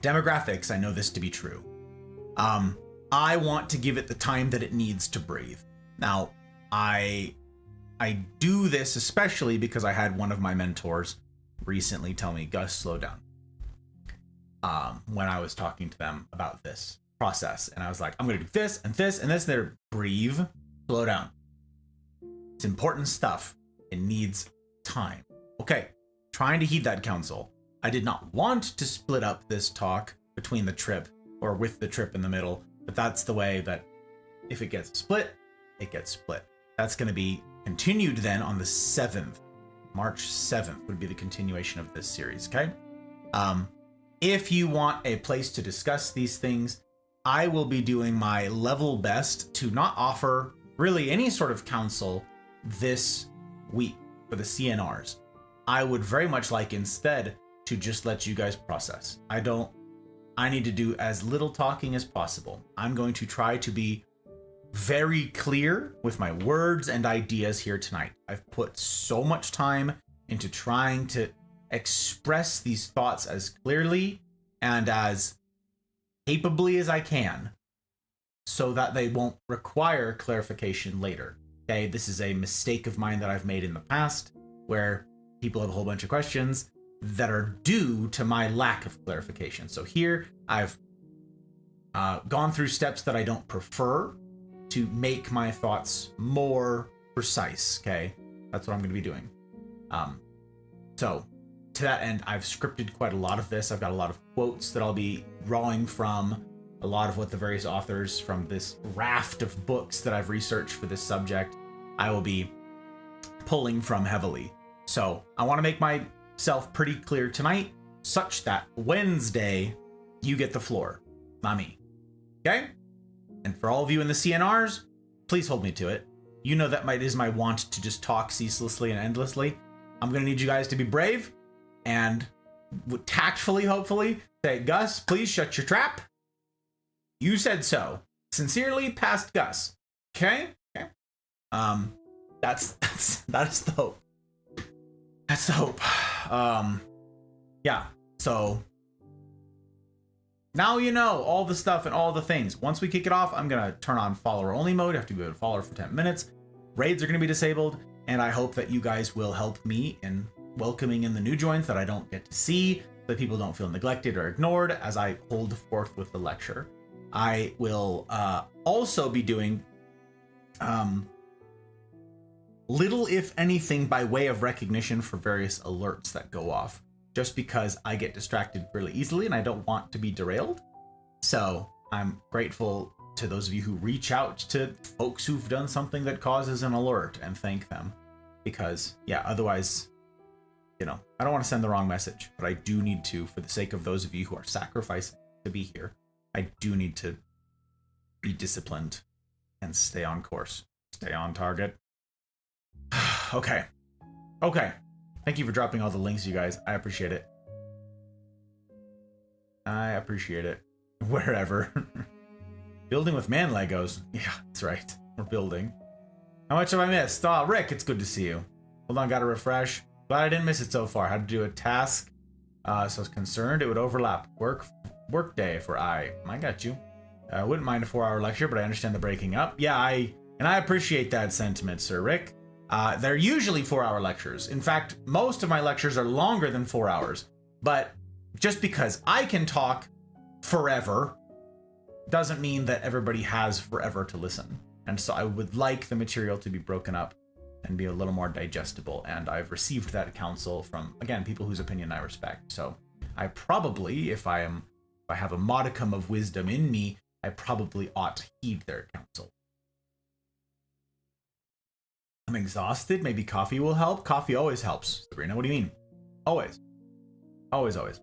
demographics, I know this to be true. I want to give it the time that it needs to breathe. Now, I do this especially because I had one of my mentors recently tell me, Gus, slow down. When I was talking to them about this process, and I was like, I'm going to do this and this and this. They're breathe, slow down. It's important stuff. It needs time. Okay, trying to heed that counsel. I did not want to split up this talk between the trip or with the trip in the middle, but that's the way that if it gets split, it gets split. That's going to be continued then on the 7th. March 7th would be the continuation of this series, okay? If you want a place to discuss these things, I will be doing my level best to not offer really any sort of counsel this week for the CNRs. I would very much like instead to just let you guys process. I need to do as little talking as possible. I'm going to try to be very clear with my words and ideas here tonight. I've put so much time into trying to express these thoughts as clearly and as capably as I can so that they won't require clarification later. Okay, this is a mistake of mine that I've made in the past where people have a whole bunch of questions that are due to my lack of clarification. So here I've gone through steps that I don't prefer to make my thoughts more precise, okay? That's what I'm going to be doing. So to that end, I've scripted quite a lot of this. I've got a lot of quotes that I'll be drawing from, a lot of what the various authors from this raft of books that I've researched for this subject, I will be pulling from heavily. So I want to make myself pretty clear tonight, such that Wednesday, you get the floor, not me. Okay? And for all of you in the CNRs, please hold me to it. You know that is my want to just talk ceaselessly and endlessly. I'm going to need you guys to be brave and tactfully, hopefully, say, Gus, please shut your trap. You said so. Sincerely, past Gus. Okay? Okay. That's the hope. That's the hope. Yeah. So now you know all the stuff and all the things. Once we kick it off, I'm going to turn on follower only mode. You have to be able to follow for 10 minutes. Raids are going to be disabled. And I hope that you guys will help me in welcoming in the new joins that I don't get to see, so that people don't feel neglected or ignored as I hold forth with the lecture. I will also be doing little, if anything, by way of recognition for various alerts that go off, just because I get distracted really easily and I don't want to be derailed. So I'm grateful to those of you who reach out to folks who've done something that causes an alert and thank them, because yeah, otherwise, you know, I don't want to send the wrong message, but I do need to, for the sake of those of you who are sacrificing to be here, I do need to be disciplined and stay on course, stay on target. Okay. Thank you for dropping all the links, you guys. I appreciate it. Wherever. Building with man Legos. Yeah, that's right. We're building. How much have I missed? Oh, Rick, it's good to see you. Hold on, gotta refresh. Glad I didn't miss it so far. Had to do a task So I was concerned it would overlap work day for I got you. I wouldn't mind a 4-hour lecture, but I understand the breaking up. Yeah, I appreciate that sentiment, Sir Rick. They're usually 4-hour lectures. In fact, most of my lectures are longer than 4 hours. But just because I can talk forever doesn't mean that everybody has forever to listen. And so I would like the material to be broken up and be a little more digestible. And I've received that counsel from, again, people whose opinion I respect. So I probably, if I have a modicum of wisdom in me, I probably ought to heed their counsel. I'm exhausted. Maybe coffee will help. Coffee always helps. Sabrina, what do you mean? Always. Always, always.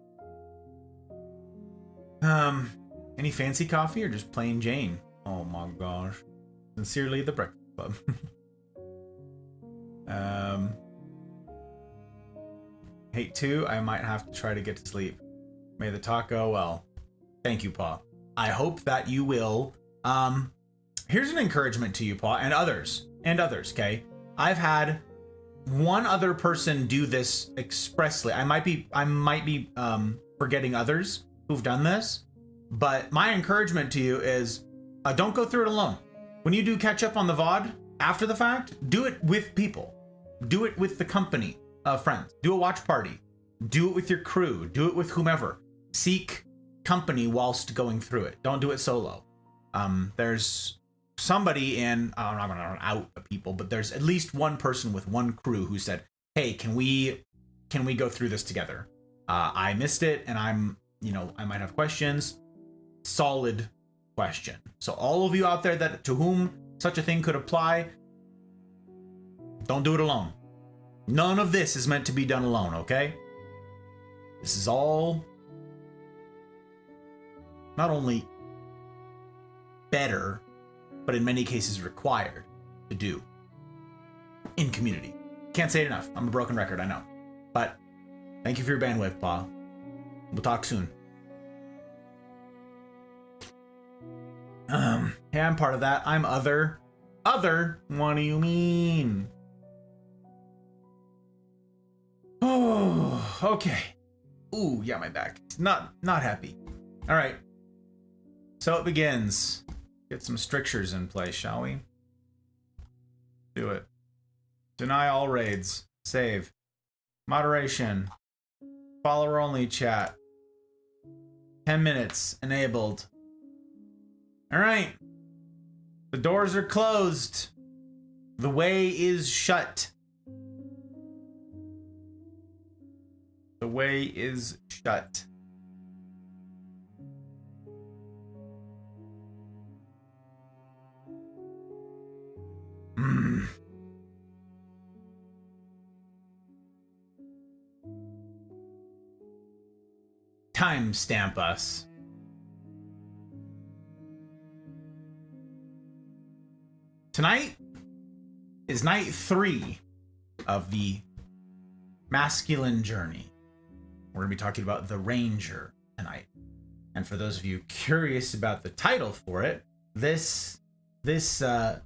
Any fancy coffee or just plain Jane? Oh my gosh. Sincerely, the Breakfast Club. Hate to, I might have to try to get to sleep. May the talk go well. Thank you, Pa. I hope that you will. Here's an encouragement to you, Pa, and others, okay? I've had one other person do this expressly. I might be forgetting others who've done this, but my encouragement to you is don't go through it alone. When you do catch up on the VOD after the fact, do it with people. Do it with the company of friends. Do a watch party. Do it with your crew. Do it with whomever. Seek company whilst going through it. Don't do it solo. There's somebody in, I'm not going to out the people, but there's at least one person with one crew who said, hey, can we go through this together? I missed it and I might have questions. Solid question. So all of you out there to whom such a thing could apply, don't do it alone. None of this is meant to be done alone, okay? This is all not only better, but in many cases required to do in community. Can't say it enough. I'm a broken record, I know. But thank you for your bandwidth, Pa. We'll talk soon. Hey, I'm part of that. I'm other. Other? What do you mean? Oh, okay. Ooh, yeah, my back. Not happy. All right. So it begins. Get some strictures in place, shall we? Do it. Deny all raids. Save. Moderation. Follower only chat. 10 minutes enabled. All right. The doors are closed. The way is shut. The way is shut. Timestamp us. Tonight is night 3 of the masculine journey. We're going to be talking about the Ranger tonight. And for those of you curious about the title for it, this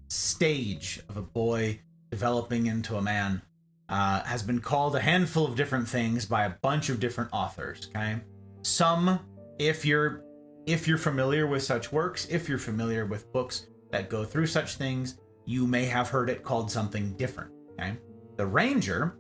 stage of a boy developing into a man has been called a handful of different things by a bunch of different authors, okay? Some, if you're familiar with such works, if you're familiar with books that go through such things, you may have heard it called something different, okay? The Ranger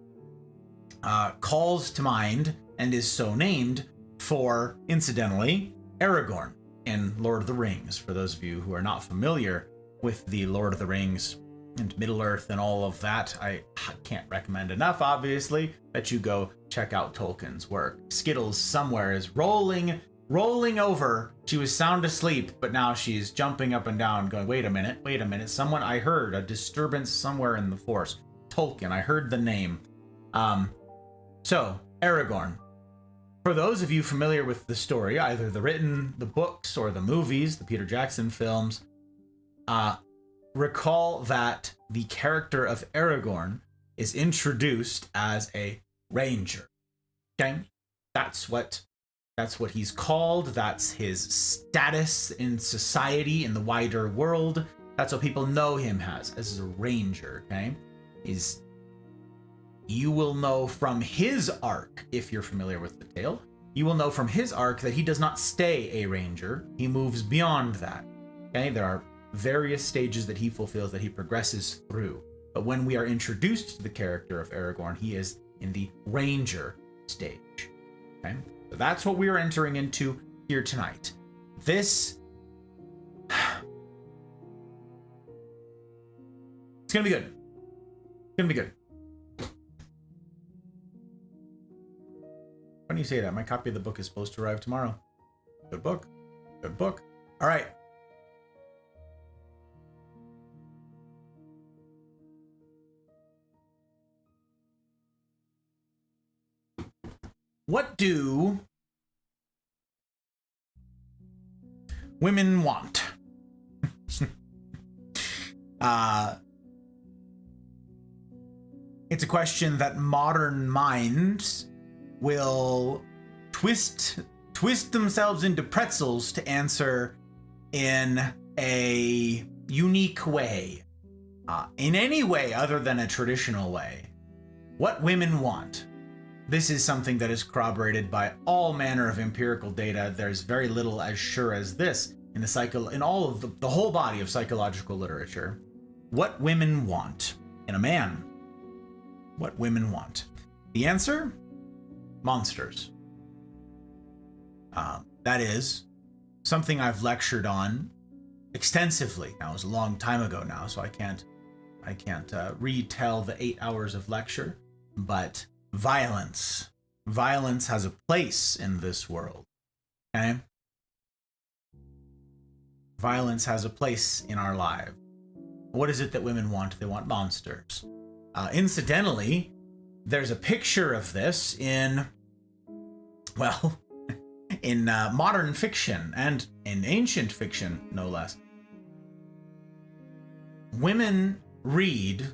calls to mind and is so named for, incidentally, Aragorn in Lord of the Rings. For those of you who are not familiar with the Lord of the Rings and Middle-earth and all of that, I can't recommend enough, obviously, that you go check out Tolkien's work. Skittles somewhere is rolling over. She was sound asleep, but now she's jumping up and down going, wait a minute. I heard a disturbance somewhere in the forest. Tolkien, I heard the name. So, Aragorn. For those of you familiar with the story, either the books or the movies, the Peter Jackson films, recall that the character of Aragorn is introduced as a ranger. Okay? That's what he's called. That's his status in society, in the wider world. That's what people know him as a ranger, okay? you will know from his arc, if you're familiar with the tale, you will know from his arc that he does not stay a ranger. He moves beyond that. Okay, there are various stages that he fulfills, that he progresses through. But when we are introduced to the character of Aragorn, he is in the ranger stage. Okay, so that's what we are entering into here tonight. This, it's gonna be good. It's gonna be good. When you say that, my copy of the book is supposed to arrive tomorrow. Good book. Good book. All right. What do women want? It's a question that modern minds will twist themselves into pretzels to answer in a unique way, in any way other than a traditional way. What women want. This is something that is corroborated by all manner of empirical data. There's very little as sure as this in all of the whole body of psychological literature. What women want in a man. What women want. The answer? Monsters. That is something I've lectured on extensively. Now, it was a long time ago now, so I can't retell the 8 hours of lecture, but violence has a place in this world. Okay? Violence has a place in our lives. What is it that women want? They want monsters. Incidentally, there's a picture of this in modern fiction and in ancient fiction, no less. Women read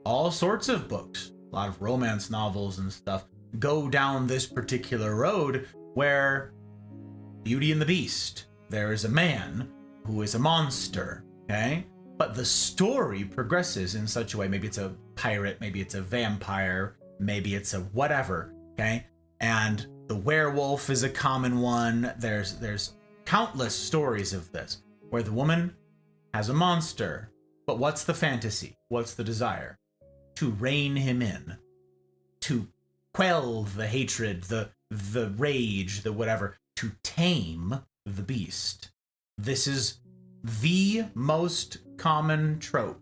all sorts of books, a lot of romance novels and stuff, go down this particular road where Beauty and the Beast, there is a man who is a monster, okay? But the story progresses in such a way, maybe it's a pirate, maybe it's a vampire, maybe it's a whatever, okay? And the werewolf is a common one. There's countless stories of this, where the woman has a monster, but what's the fantasy? What's the desire? To rein him in, to quell the hatred, the rage, the whatever, to tame the beast. This is the most common trope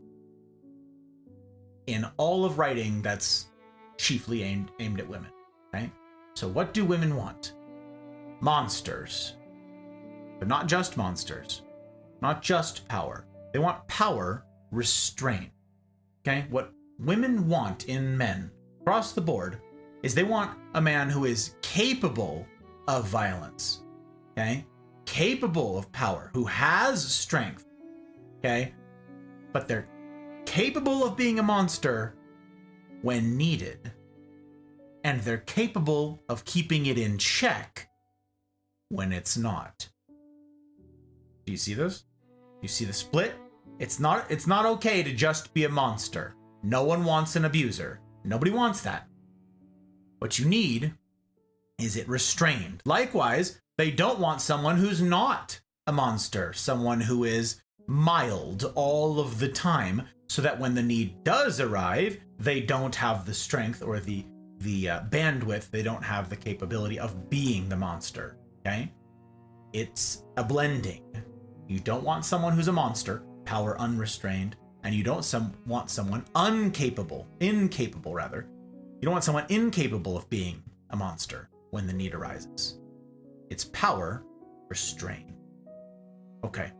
in all of writing that's chiefly aimed at women, right? So what do women want? Monsters. But not just monsters. Not just power. They want power restrained. Okay? What women want in men across the board is they want a man who is capable of violence. Okay? Capable of power, who has strength. Okay? But they're capable of being a monster when needed. And they're capable of keeping it in check when it's not. Do you see this? You see the split? It's not okay to just be a monster. No one wants an abuser. Nobody wants that. What you need is it restrained. Likewise, they don't want someone who's not a monster, someone who is mild all of the time, so that when the need does arrive, they don't have the strength or the bandwidth, they don't have the capability of being the monster, okay? It's a blending. You don't want someone who's a monster, power unrestrained, and you don't want someone incapable rather. You don't want someone incapable of being a monster when the need arises. It's power restrained. Okay.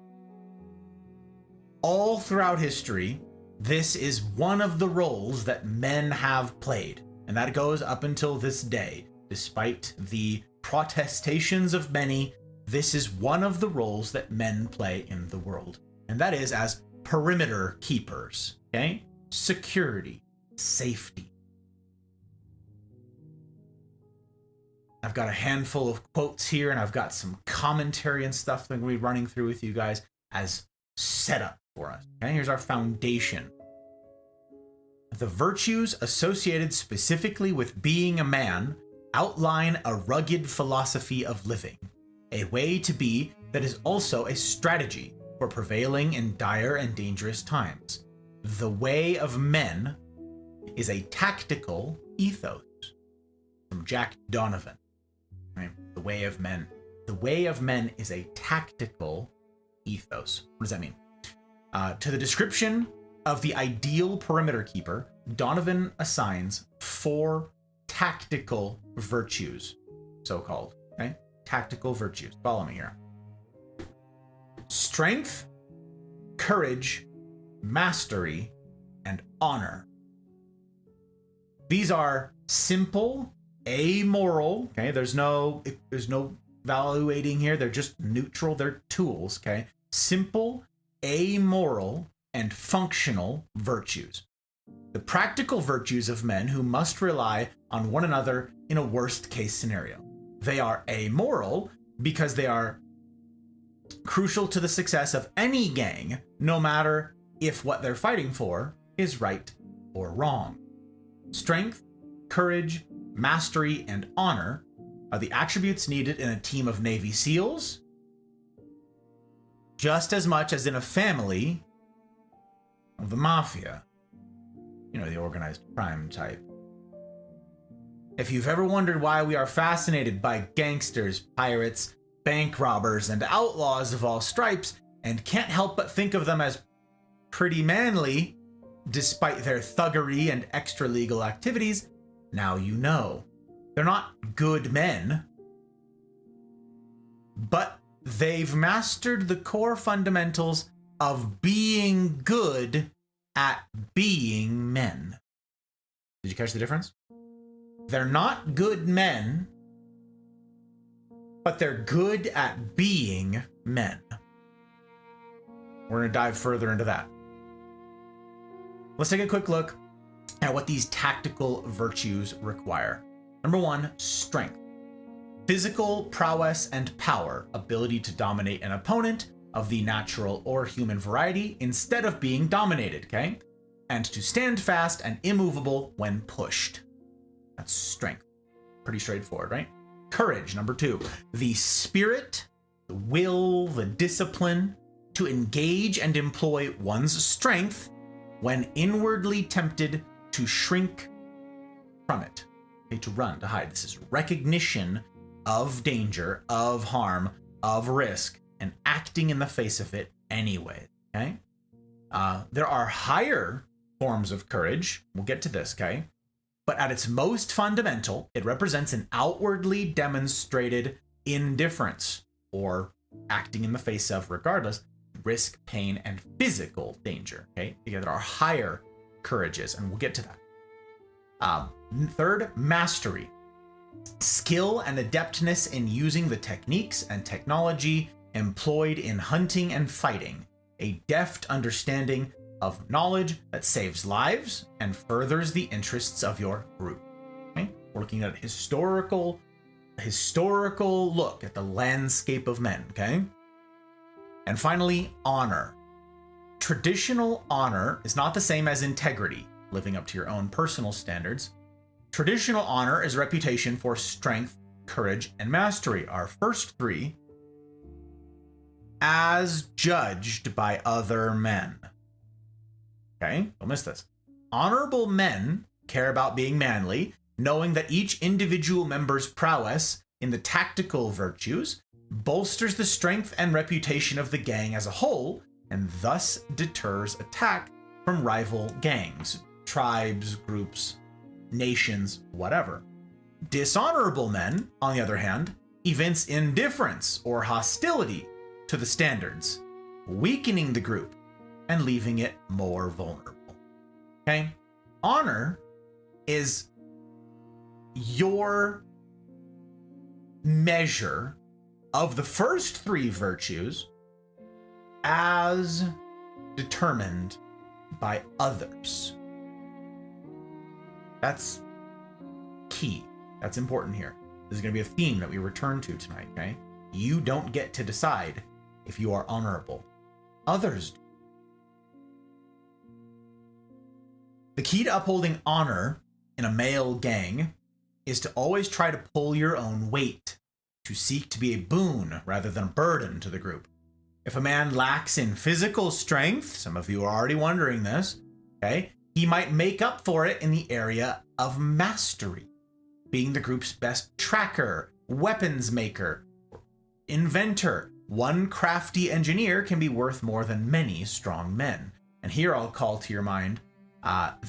All throughout history, this is one of the roles that men have played. And that goes up until this day. Despite the protestations of many, this is one of the roles that men play in the world. And that is as perimeter keepers, okay? Security, safety. I've got a handful of quotes here, and I've got some commentary and stuff that I'm going to be running through with you guys as setup for us. Okay, here's our foundation. the virtues associated specifically with being a man outline a rugged philosophy of living, a way to be that is also a strategy for prevailing in dire and dangerous times. The way of men is a tactical ethos. From Jack Donovan. Right? The way of men. The way of men is a tactical ethos. What does that mean? To the description of the ideal perimeter keeper, Donovan assigns 4 tactical virtues, so-called. Okay? Tactical virtues. Follow me here. Strength, courage, mastery, and honor. These are simple, amoral, okay? There's no evaluating here. They're just neutral. They're tools, okay? Simple, amoral, and functional virtues. The practical virtues of men who must rely on one another in a worst-case scenario. They are amoral because they are crucial to the success of any gang, no matter if what they're fighting for is right or wrong. Strength, courage, mastery, and honor are the attributes needed in a team of Navy SEALs, just as much as in a family of the mafia. You know, the organized crime type. If you've ever wondered why we are fascinated by gangsters, pirates, bank robbers, and outlaws of all stripes, and can't help but think of them as pretty manly, despite their thuggery and extra-legal activities, now you know. They're not good men, but they've mastered the core fundamentals of being good at being men. Did you catch the difference? They're not good men, but they're good at being men. We're going to dive further into that. Let's take a quick look at what these tactical virtues require. Number 1, strength. Physical prowess and power, ability to dominate an opponent of the natural or human variety instead of being dominated, okay? And to stand fast and immovable when pushed. That's strength. Pretty straightforward, right? Courage, number 2. The spirit, the will, the discipline to engage and employ one's strength when inwardly tempted to shrink from it. Okay, to run, to hide. This is recognition of danger, of harm, of risk, and acting in the face of it anyway, okay? There are higher forms of courage. We'll get to this, okay? But at its most fundamental, it represents an outwardly demonstrated indifference, or acting in the face of, regardless, risk, pain, and physical danger, okay? There are higher courages, and we'll get to that. 3rd, mastery. Skill and adeptness in using the techniques and technology employed in hunting and fighting. A deft understanding of knowledge that saves lives and furthers the interests of your group. Okay? We're looking at a historical look at the landscape of men, okay? And finally, honor. Traditional honor is not the same as integrity, living up to your own personal standards. Traditional honor is reputation for strength, courage, and mastery. Our first 3, as judged by other men. Okay, don't miss this. Honorable men care about being manly, knowing that each individual member's prowess in the tactical virtues bolsters the strength and reputation of the gang as a whole, and thus deters attack from rival gangs, tribes, groups, nations, whatever. Dishonorable men, on the other hand, evince indifference or hostility to the standards, weakening the group and leaving it more vulnerable. Okay? Honor is your measure of the first 3 virtues as determined by others. That's key. That's important here. This is going to be a theme that we return to tonight, okay? You don't get to decide if you are honorable. Others do. The key to upholding honor in a male gang is to always try to pull your own weight, to seek to be a boon rather than a burden to the group. If a man lacks in physical strength, some of you are already wondering this, okay, he might make up for it in the area of mastery, being the group's best tracker, weapons maker, inventor. One crafty engineer can be worth more than many strong men. And here I'll call to your mind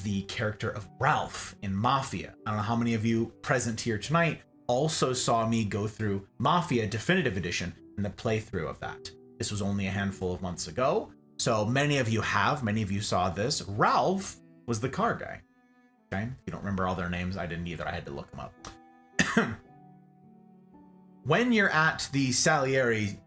the character of Ralph in Mafia. I don't know how many of you present here tonight also saw me go through Mafia Definitive Edition and the playthrough of that. This was only a handful of months ago, so many of you saw this. Ralph was the car guy. Okay, if you don't remember all their names, I didn't either. I had to look them up. When you're at the Salieri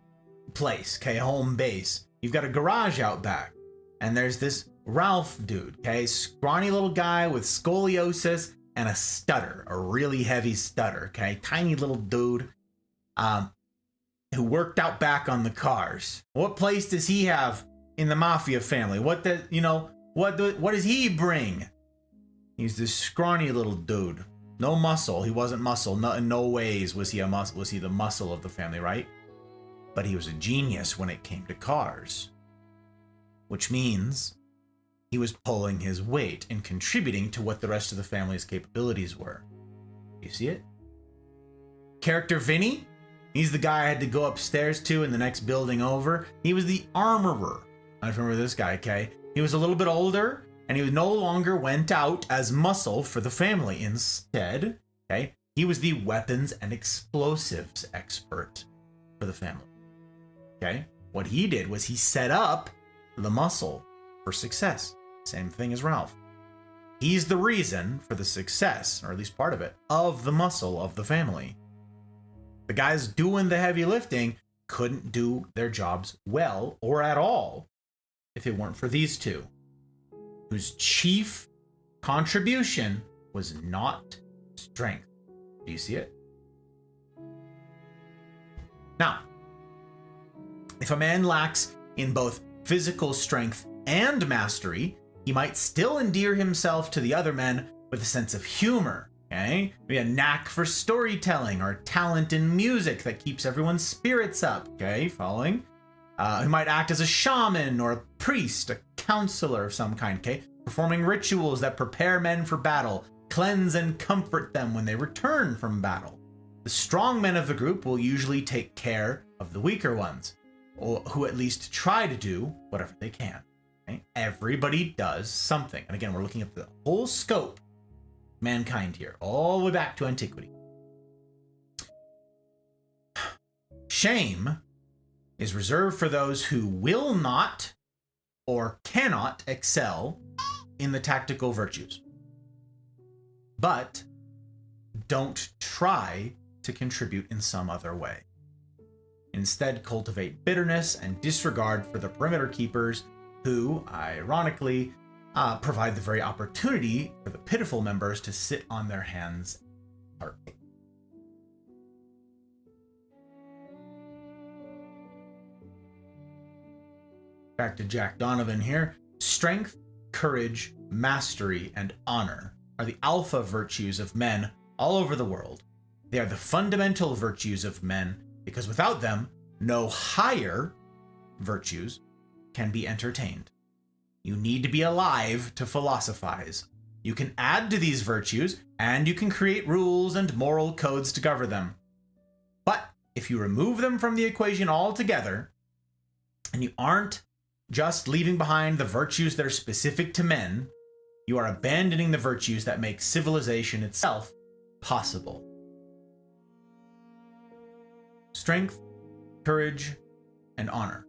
place, okay, home base, you've got a garage out back, and there's this Ralph dude, okay, scrawny little guy with scoliosis and a stutter, a really heavy stutter, okay, tiny little dude, who worked out back on the cars. What place does he have in the Mafia family? What does he bring? He's this scrawny little dude, no muscle. He wasn't muscle. No, in no ways was he the muscle of the family, right? But he was a genius when it came to cars, which means he was pulling his weight and contributing to what the rest of the family's capabilities were. You see it? Character Vinny, he's the guy I had to go upstairs to in the next building over. He was the armorer. I remember this guy, okay? He was a little bit older, and he no longer went out as muscle for the family. Instead, okay, he was the weapons and explosives expert for the family. Okay? What he did was he set up the muscle for success. Same thing as Ralph. He's the reason for the success, or at least part of it, of the muscle of the family. The guys doing the heavy lifting couldn't do their jobs well or at all if it weren't for these two, whose chief contribution was not strength. Do you see it? Now, if a man lacks in both physical strength and mastery, he might still endear himself to the other men with a sense of humor, okay? Maybe a knack for storytelling or talent in music that keeps everyone's spirits up, okay? Following? He might act as a shaman or a priest, a counselor of some kind, okay? Performing rituals that prepare men for battle, cleanse and comfort them when they return from battle. The strong men of the group will usually take care of the weaker ones, or who at least try to do whatever they can. Okay? Everybody does something. And again, we're looking at the whole scope of mankind here, all the way back to antiquity. Shame is reserved for those who will not or cannot excel in the tactical virtues, but don't try to contribute in some other way. Instead, cultivate bitterness and disregard for the perimeter keepers who, ironically, provide the very opportunity for the pitiful members to sit on their hands. Back to Jack Donovan here. Strength, courage, mastery, and honor are the alpha virtues of men all over the world. They are the fundamental virtues of men because without them, no higher virtues can be entertained. You need to be alive to philosophize. You can add to these virtues, and you can create rules and moral codes to govern them. But if you remove them from the equation altogether, and you aren't just leaving behind the virtues that are specific to men, you are abandoning the virtues that make civilization itself possible. Strength, courage, and honor.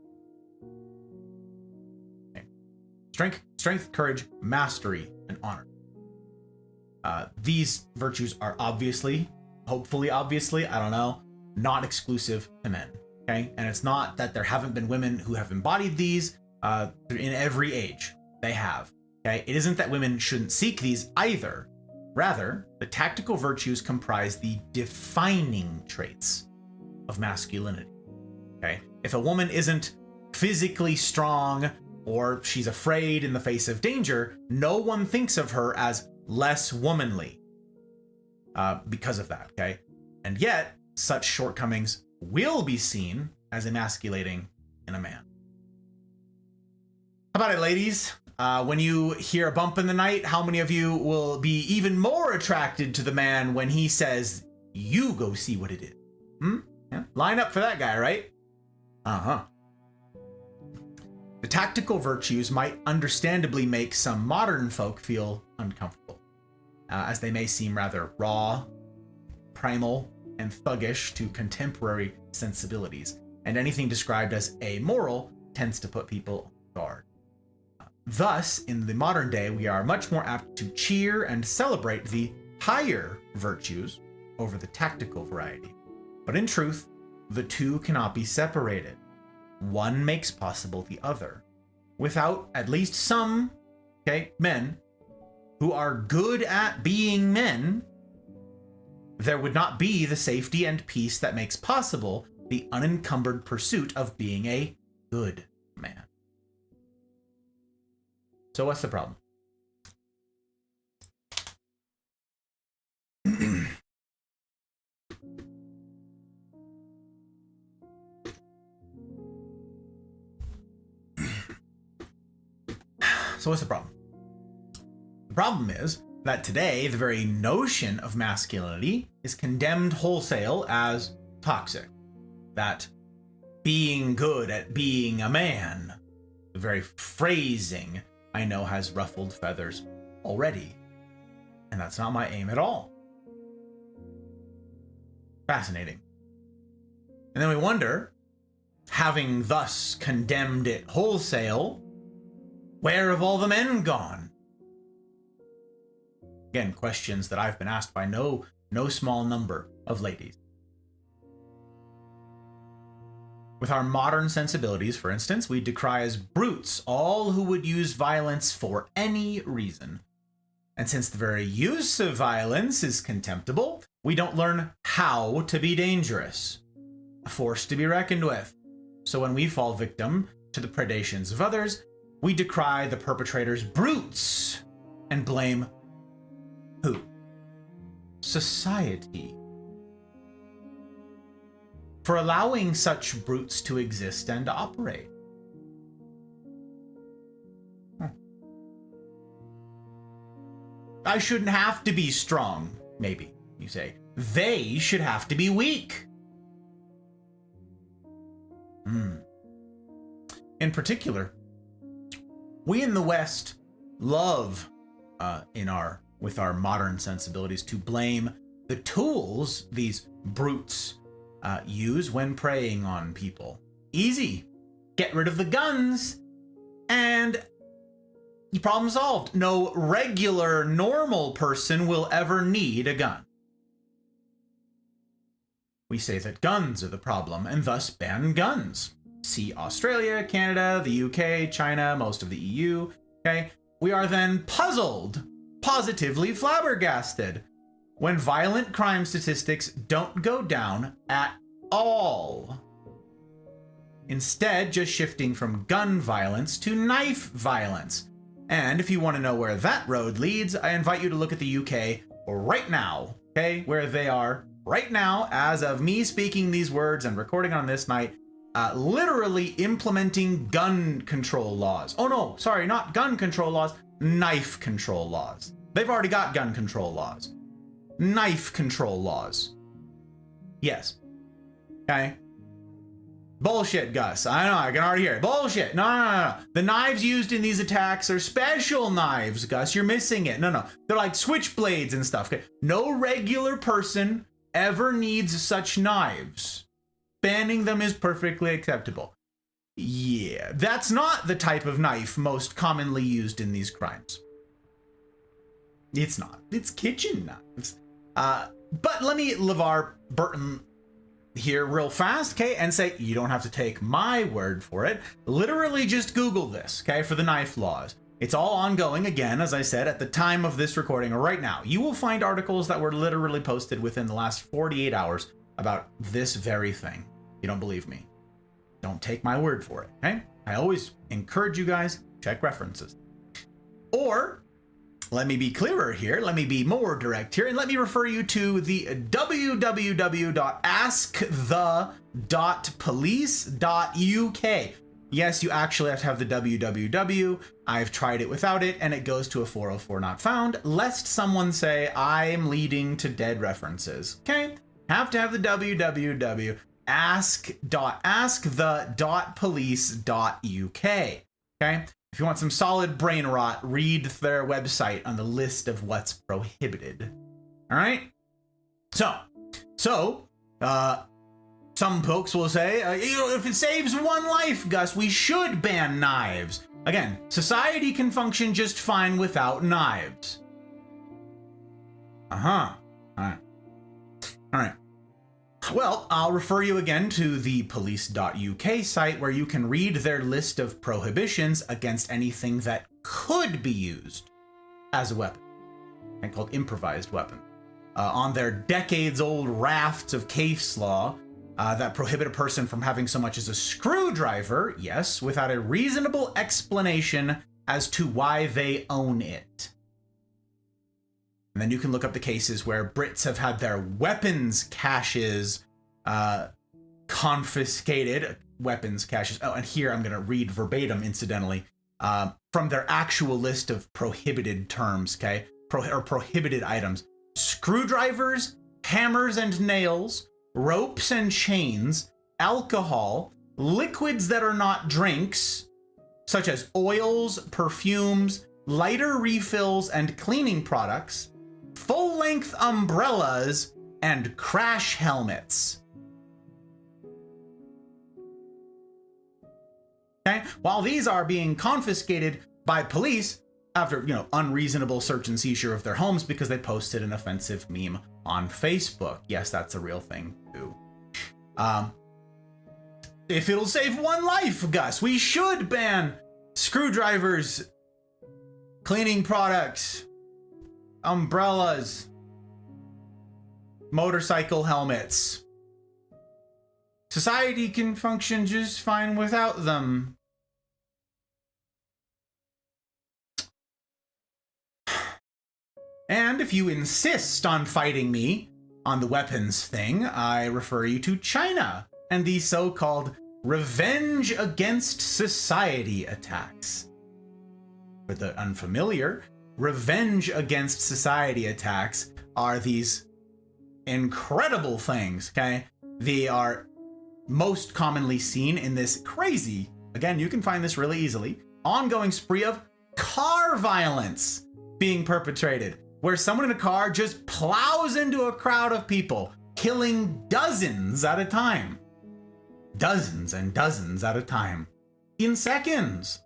Okay. Strength, courage, mastery, and honor. These virtues are obviously, hopefully obviously, I don't know, not exclusive to men. Okay? And it's not that there haven't been women who have embodied these in every age. They have. Okay? It isn't that women shouldn't seek these either. Rather, the tactical virtues comprise the defining traits of masculinity. Okay? If a woman isn't physically strong or she's afraid in the face of danger, no one thinks of her as less womanly because of that, okay? And yet, such shortcomings will be seen as emasculating in a man. How about it, ladies? When you hear a bump in the night, how many of you will be even more attracted to the man when he says, you go see what it is? Yeah. Line up for that guy, right? Uh-huh. The tactical virtues might understandably make some modern folk feel uncomfortable, as they may seem rather raw, primal, and thuggish to contemporary sensibilities, and anything described as amoral tends to put people on guard. Thus, in the modern day, we are much more apt to cheer and celebrate the higher virtues over the tactical variety. But in truth, the two cannot be separated. One makes possible the other. Without at least some, men who are good at being men, there would not be the safety and peace that makes possible the unencumbered pursuit of being a good man. So what's the problem? So what's the problem? The problem is that today the very notion of masculinity is condemned wholesale as toxic. That being good at being a man, the very phrasing I know has ruffled feathers already. And that's not my aim at all. Fascinating. And then we wonder, having thus condemned it wholesale, where have all the men gone? Again, questions that I've been asked by no small number of ladies. With our modern sensibilities, for instance, we decry as brutes all who would use violence for any reason. And since the very use of violence is contemptible, we don't learn how to be dangerous, a force to be reckoned with. So when we fall victim to the predations of others, we decry the perpetrators brutes and blame who? Society. For allowing such brutes to exist and operate. I shouldn't have to be strong, maybe, you say. They should have to be weak. In particular, we in the West love, with our modern sensibilities, to blame the tools these brutes use when preying on people. Easy. Get rid of the guns, and the problem solved. No regular, normal person will ever need a gun. We say that guns are the problem, and thus ban guns. See Australia, Canada, the UK, China, most of the EU, okay? We are then puzzled, positively flabbergasted, when violent crime statistics don't go down at all. Instead, just shifting from gun violence to knife violence. And if you want to know where that road leads, I invite you to look at the UK right now, okay? Where they are right now, as of me speaking these words and recording on this night, literally implementing gun control laws. Oh no, sorry, not gun control laws, knife control laws. They've already got gun control laws. Knife control laws. Yes. Okay. Bullshit, Gus. I know, I can already hear it. Bullshit. No. The knives used in these attacks are special knives, Gus. You're missing it. No. They're like switchblades and stuff. Okay? No regular person ever needs such knives. Banning them is perfectly acceptable. Yeah, that's not the type of knife most commonly used in these crimes. It's not. It's kitchen knives. But let me LeVar Burton here real fast, okay, and say, you don't have to take my word for it. Literally just Google this, okay, for the knife laws. It's all ongoing, again, as I said, at the time of this recording right now. You will find articles that were literally posted within the last 48 hours about this very thing. You don't believe me? Don't take my word for it, okay? I always encourage you guys, check references. Or, let me be clearer here, let me be more direct here, and let me refer you to the www.askthe.police.uk. Yes, you actually have to have the www. I've tried it without it, and it goes to a 404 not found, lest someone say I'm leading to dead references. Okay? Have to have the www. ask.the.police.uk. Okay? If you want some solid brain rot, read their website on the list of what's prohibited. All right? So, some folks will say, if it saves one life, Gus, we should ban knives. Again, society can function just fine without knives. All right. Well, I'll refer you again to the police.uk site where you can read their list of prohibitions against anything that could be used as a weapon, and called improvised weapon. On their decades-old rafts of case law that prohibit a person from having so much as a screwdriver, yes, without a reasonable explanation as to why they own it. And then you can look up the cases where Brits have had their weapons caches confiscated. Weapons caches. Oh, and here I'm going to read verbatim, incidentally, from their actual list of prohibited terms, okay? Prohibited items. Screwdrivers, hammers and nails, ropes and chains, alcohol, liquids that are not drinks, such as oils, perfumes, lighter refills, and cleaning products, full-length umbrellas, and crash helmets. Okay? While these are being confiscated by police after, unreasonable search and seizure of their homes because they posted an offensive meme on Facebook. Yes, that's a real thing too. If it'll save one life, Gus, we should ban screwdrivers, cleaning products, umbrellas, motorcycle helmets. Society can function just fine without them. And if you insist on fighting me on the weapons thing, I refer you to China and the so-called revenge against society attacks. For the unfamiliar, revenge against society attacks are these incredible things, okay? They are most commonly seen in this crazy, again, you can find this really easily, ongoing spree of car violence being perpetrated, where someone in a car just plows into a crowd of people, killing dozens at a time. Dozens and dozens at a time. In seconds.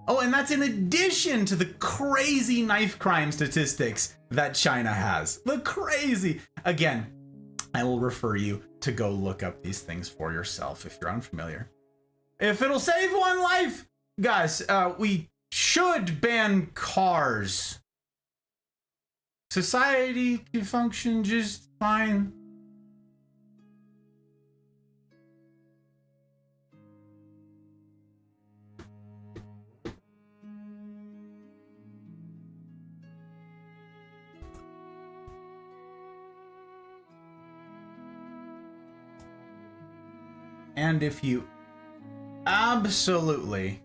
Oh, and that's in addition to the crazy knife crime statistics that China has. The crazy. Again, I will refer you to go look up these things for yourself if you're unfamiliar. If it'll save one life, guys, we should ban cars. Society can function just fine. And if you absolutely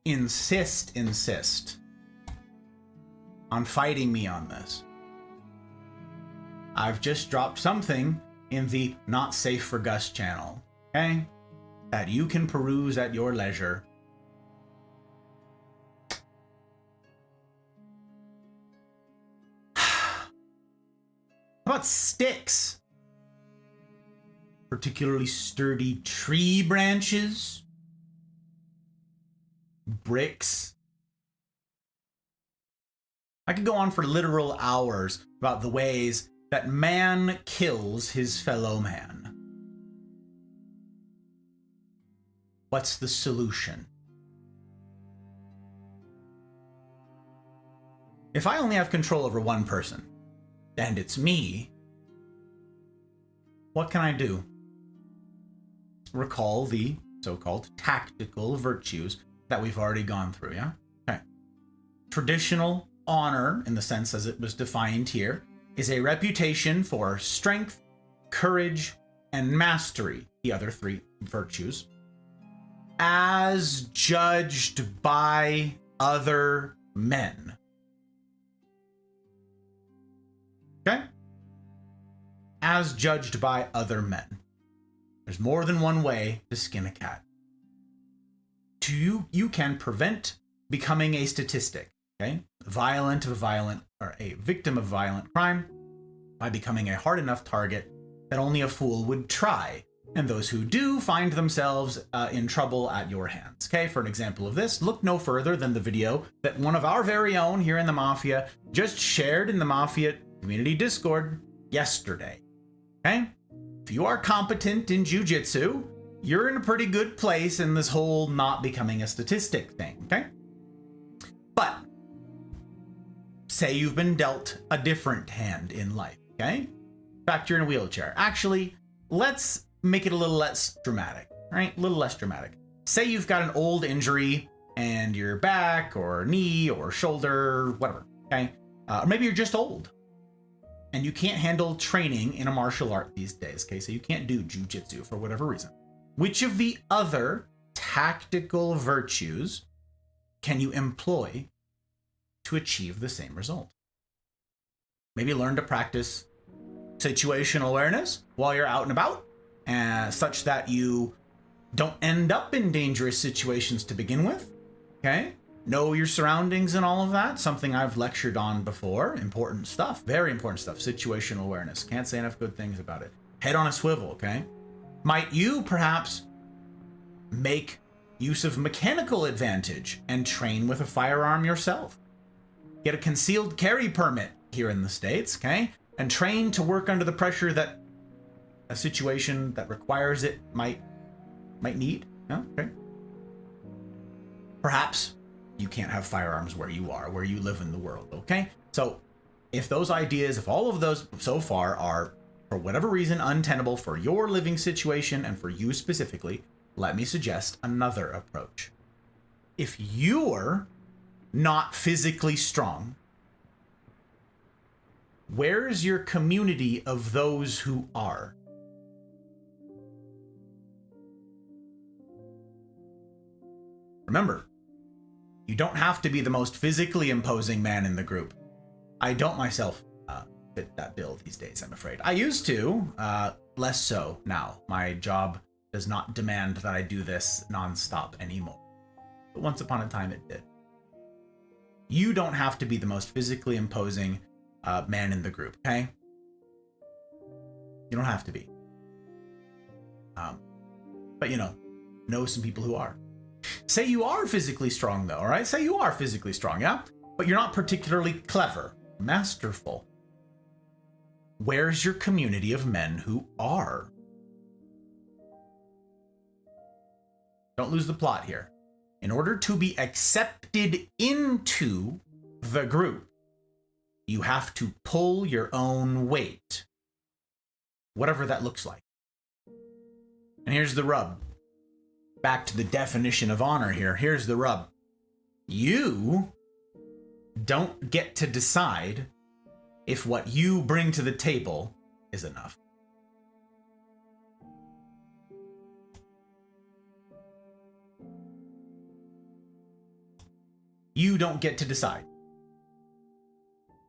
insist on fighting me on this, I've just dropped something in the Not Safe for Gus channel, okay? That you can peruse at your leisure. How about sticks? Particularly sturdy tree branches, bricks. I could go on for literal hours about the ways that man kills his fellow man. What's the solution? If I only have control over one person, and it's me, what can I do? Recall the so-called tactical virtues that we've already gone through, yeah? Okay. Traditional honor, in the sense as it was defined here, is a reputation for strength, courage, and mastery, the other three virtues, as judged by other men. Okay? As judged by other men. There's more than one way to skin a cat. You can prevent becoming a statistic, okay? A victim of violent crime by becoming a hard enough target that only a fool would try. And those who do find themselves in trouble at your hands. Okay, for an example of this, look no further than the video that one of our very own here in the Mafia just shared in the Mafia community Discord yesterday. Okay? If you are competent in jiu-jitsu, you're in a pretty good place in this whole not becoming a statistic thing, okay? But say you've been dealt a different hand in life, okay? In fact, you're in a wheelchair. Actually, let's make it a little less dramatic, right? A little less dramatic. Say you've got an old injury and your back or knee or shoulder, whatever, okay? Or maybe you're just old and you can't handle training in a martial art these days, okay? So you can't do jiu-jitsu for whatever reason. Which of the other tactical virtues can you employ to achieve the same result? Maybe learn to practice situational awareness while you're out and about, such that you don't end up in dangerous situations to begin with, okay? Know your surroundings and all of that, something I've lectured on before. Important stuff, very important stuff. Situational awareness, can't say enough good things about it. Head on a swivel, okay? Might you perhaps make use of mechanical advantage and train with a firearm yourself? Get a concealed carry permit here in the States, okay? And train to work under the pressure that a situation that requires it might need. No? Okay. Perhaps you can't have firearms where you are, where you live in the world, okay? So if those ideas, if all of those so far are, for whatever reason, untenable for your living situation and for you specifically, let me suggest another approach. If you're not physically strong, where's your community of those who are? Remember, you don't have to be the most physically imposing man in the group. I don't myself fit that bill these days, I'm afraid. I used to, less so now. My job does not demand that I do this nonstop anymore. But once upon a time it did. You don't have to be the most physically imposing man in the group, okay? You don't have to be. But know some people who are. Say you are physically strong though, all right? Say you are physically strong, yeah? But you're not particularly clever, masterful. Where's your community of men who are? Don't lose the plot here. In order to be accepted into the group, you have to pull your own weight, whatever that looks like. And here's the rub. Back to the definition of honor here. Here's the rub. You don't get to decide if what you bring to the table is enough. You don't get to decide.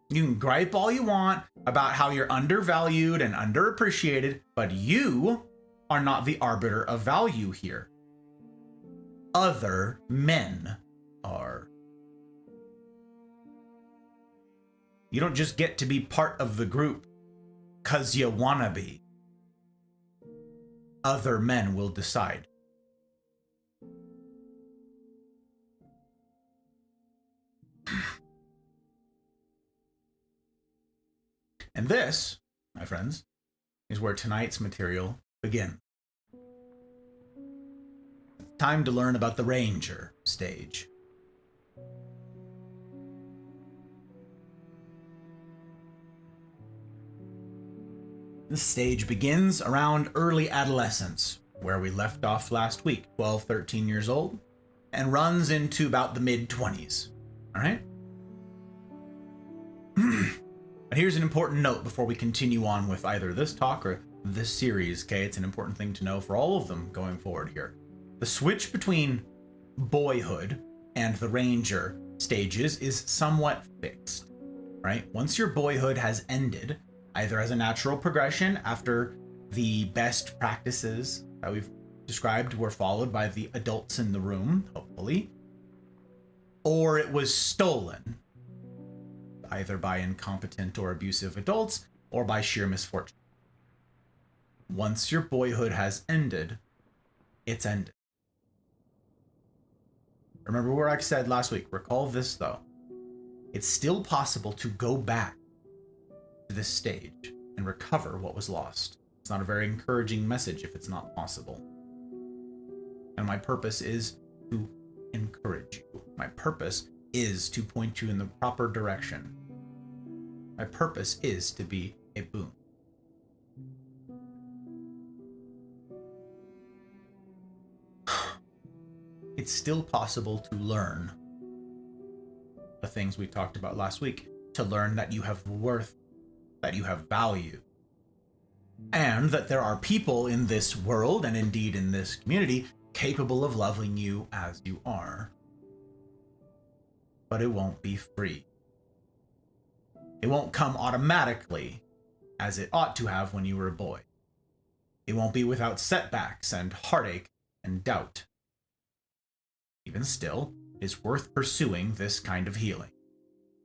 You can gripe all you want about how you're undervalued and underappreciated, but you are not the arbiter of value here. Other men are. You don't just get to be part of the group 'cause you wanna be. Other men will decide. And this, my friends, is where tonight's material begins. Time to learn about the Ranger stage. This stage begins around early adolescence, where we left off last week, 12, 13 years old, and runs into about the mid-20s. All right? And here's an important note before we continue on with either this talk or this series, okay? It's an important thing to know for all of them going forward here. The switch between boyhood and the ranger stages is somewhat fixed, right? Once your boyhood has ended, either as a natural progression after the best practices that we've described were followed by the adults in the room, hopefully, or it was stolen, either by incompetent or abusive adults or by sheer misfortune. Once your boyhood has ended, it's ended. Remember what I said last week. Recall this, though. It's still possible to go back to this stage and recover what was lost. It's not a very encouraging message if it's not possible. And my purpose is to encourage you. My purpose is to point you in the proper direction. My purpose is to be a boon. It's still possible to learn the things we talked about last week, to learn that you have worth, that you have value, and that there are people in this world, and indeed in this community, capable of loving you as you are. But it won't be free. It won't come automatically, as it ought to have when you were a boy. It won't be without setbacks and heartache and doubt. Even still, it is worth pursuing this kind of healing.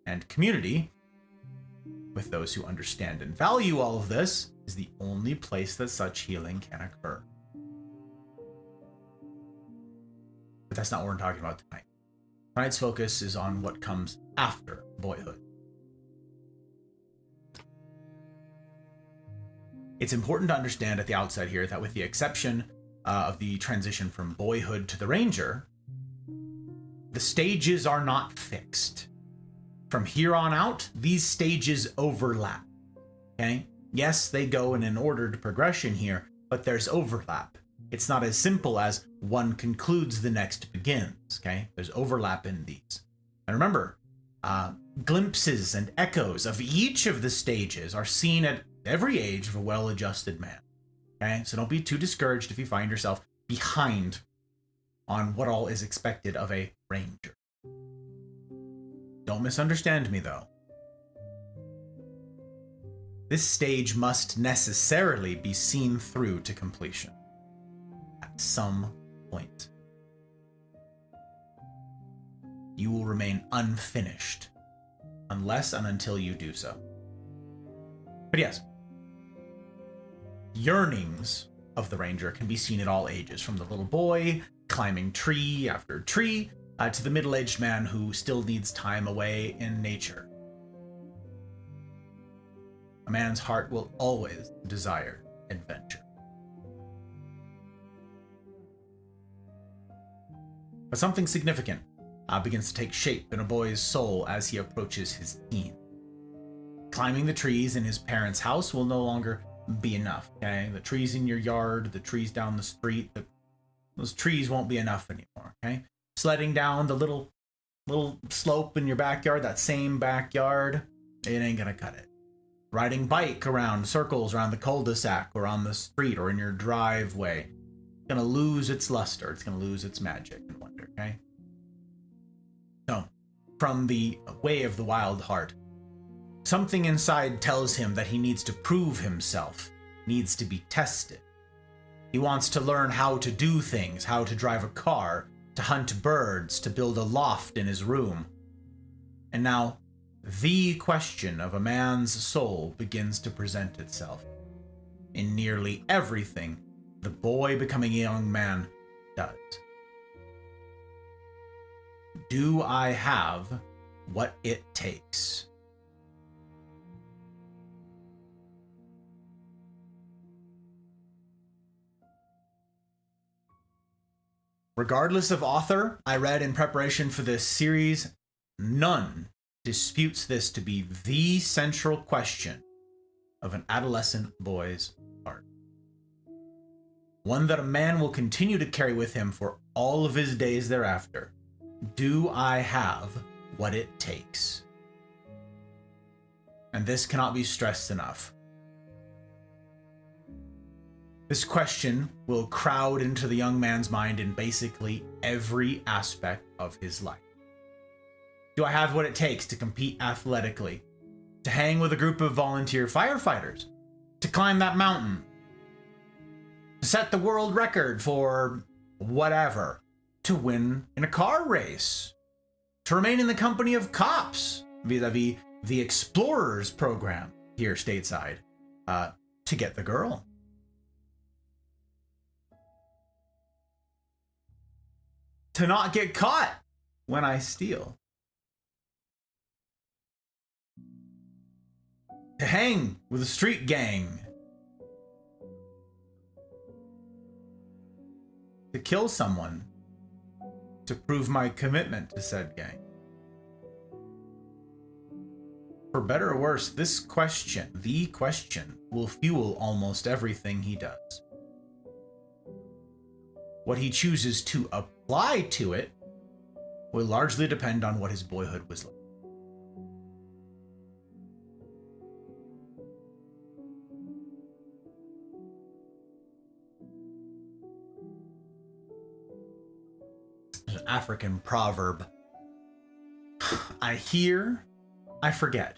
And community, with those who understand and value all of this, is the only place that such healing can occur. But that's not what we're talking about tonight. Tonight's focus is on what comes after boyhood. It's important to understand at the outset here that with the exception of the transition from boyhood to the ranger, the stages are not fixed. From here on out, these stages overlap. Okay? Yes, they go in an ordered progression here, but there's overlap. It's not as simple as one concludes, the next begins. Okay? There's overlap in these. And remember, glimpses and echoes of each of the stages are seen at every age of a well-adjusted man. Okay? So don't be too discouraged if you find yourself behind on what all is expected of a ranger. Don't misunderstand me, though. This stage must necessarily be seen through to completion at some point. You will remain unfinished unless and until you do so. But yes, yearnings of the ranger can be seen at all ages, from the little boy climbing tree after tree, to the middle-aged man who still needs time away in nature. A man's heart will always desire adventure. But something significant begins to take shape in a boy's soul as he approaches his teens. Climbing the trees in his parents' house will no longer be enough, okay? The trees in your yard, the trees down the street, those trees won't be enough anymore, okay? Sledding down the little slope in your backyard, that same backyard, it ain't gonna cut it. Riding bike around circles around the cul-de-sac or on the street or in your driveway, it's gonna lose its luster, it's gonna lose its magic and wonder, okay? So, from the way of the wild heart, something inside tells him that he needs to prove himself, needs to be tested. He wants to learn how to do things, how to drive a car, to hunt birds, to build a loft in his room. And now, the question of a man's soul begins to present itself. In nearly everything the boy becoming a young man does. Do I have what it takes? Regardless of author, I read in preparation for this series, none disputes this to be the central question of an adolescent boy's heart. One that a man will continue to carry with him for all of his days thereafter. Do I have what it takes? And this cannot be stressed enough. This question will crowd into the young man's mind in basically every aspect of his life. Do I have what it takes to compete athletically? To hang with a group of volunteer firefighters? To climb that mountain? To set the world record for whatever? To win in a car race? To remain in the company of cops vis-a-vis the Explorers program here stateside? To get the girl? To not get caught when I steal? To hang with a street gang? To kill someone? To prove my commitment to said gang? For better or worse, this question, the question, will fuel almost everything he does. What he chooses to apply to it will largely depend on what his boyhood was like. There's an African proverb. I hear, I forget.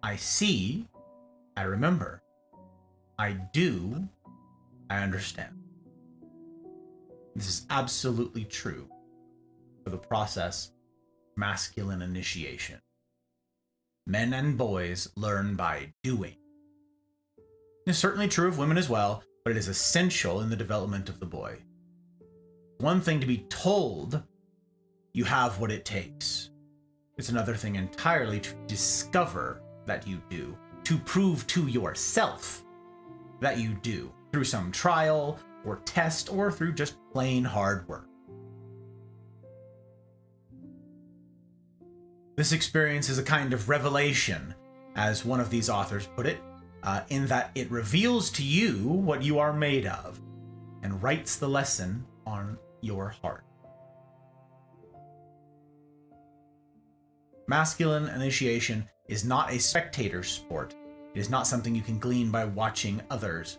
I see, I remember. I do, I understand. This is absolutely true for the process of masculine initiation. Men and boys learn by doing. It's certainly true of women as well, but it is essential in the development of the boy. One thing to be told you have what it takes. It's another thing entirely to discover that you do, to prove to yourself that you do, through some trial or test or through just plain hard work. This experience is a kind of revelation, as one of these authors put it, in that it reveals to you what you are made of and writes the lesson on your heart. Masculine initiation is not a spectator sport. It is not something you can glean by watching others.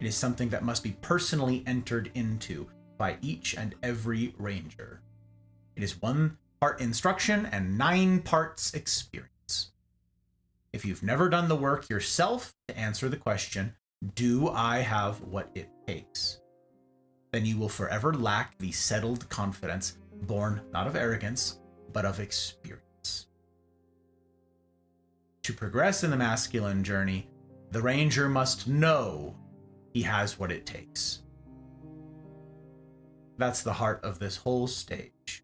It is something that must be personally entered into by each and every ranger. It is 1 part instruction and 9 parts experience. If you've never done the work yourself to answer the question, do I have what it takes? Then you will forever lack the settled confidence born not of arrogance, but of experience. To progress in the masculine journey, the ranger must know he has what it takes. That's the heart of this whole stage.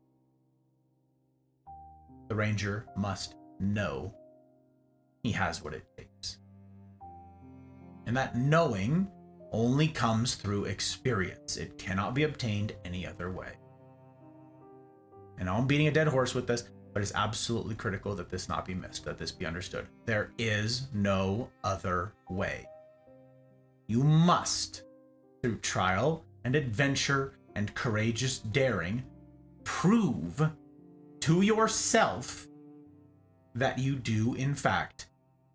The ranger must know he has what it takes. And that knowing only comes through experience. It cannot be obtained any other way. And I'm beating a dead horse with this, but it's absolutely critical that this not be missed, that this be understood. There is no other way. You must, through trial and adventure and courageous daring, prove to yourself that you do, in fact,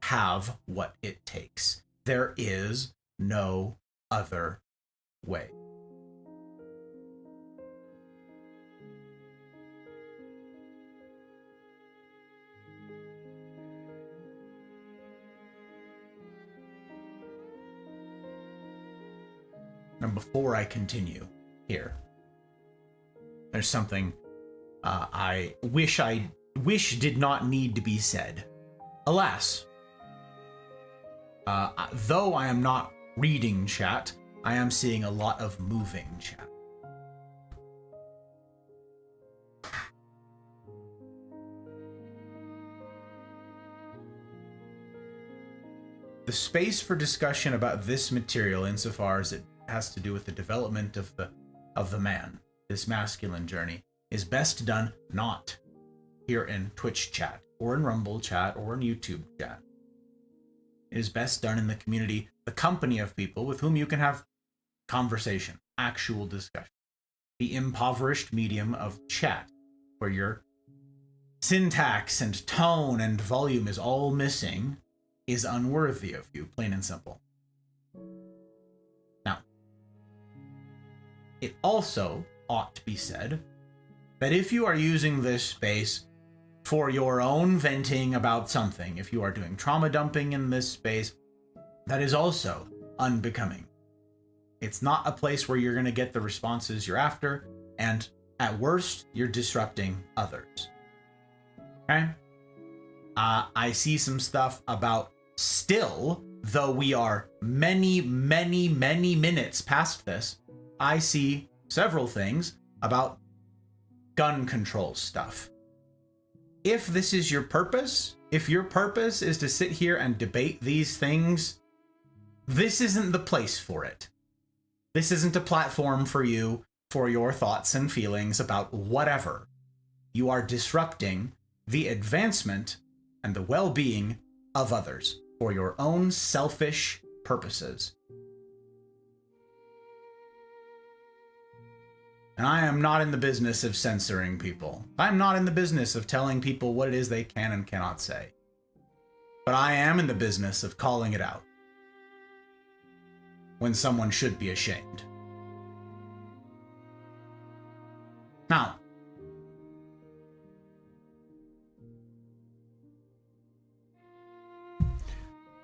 have what it takes. There is no other way. And before I continue here, there's something I wish did not need to be said. Alas, though I am not reading chat, I am seeing a lot of moving chat. The space for discussion about this material, insofar as it has to do with the development of the man, this masculine journey, is best done not here in Twitch chat, or in Rumble chat, or in YouTube chat. It is best done in the community, the company of people with whom you can have conversation, actual discussion. The impoverished medium of chat, where your syntax and tone and volume is all missing, is unworthy of you, plain and simple. Now, it also ought to be said that if you are using this space for your own venting about something, if you are doing trauma dumping in this space, that is also unbecoming. It's not a place where you're going to get the responses you're after, and at worst, you're disrupting others. Okay? I see some stuff about still, though we are many, many, many minutes past this, I see several things about gun control stuff. If this is your purpose, if your purpose is to sit here and debate these things, this isn't the place for it. This isn't a platform for you, for your thoughts and feelings about whatever. You are disrupting the advancement and the well-being of others for your own selfish purposes. And I am not in the business of censoring people. I'm not in the business of telling people what it is they can and cannot say. But I am in the business of calling it out when someone should be ashamed. Now,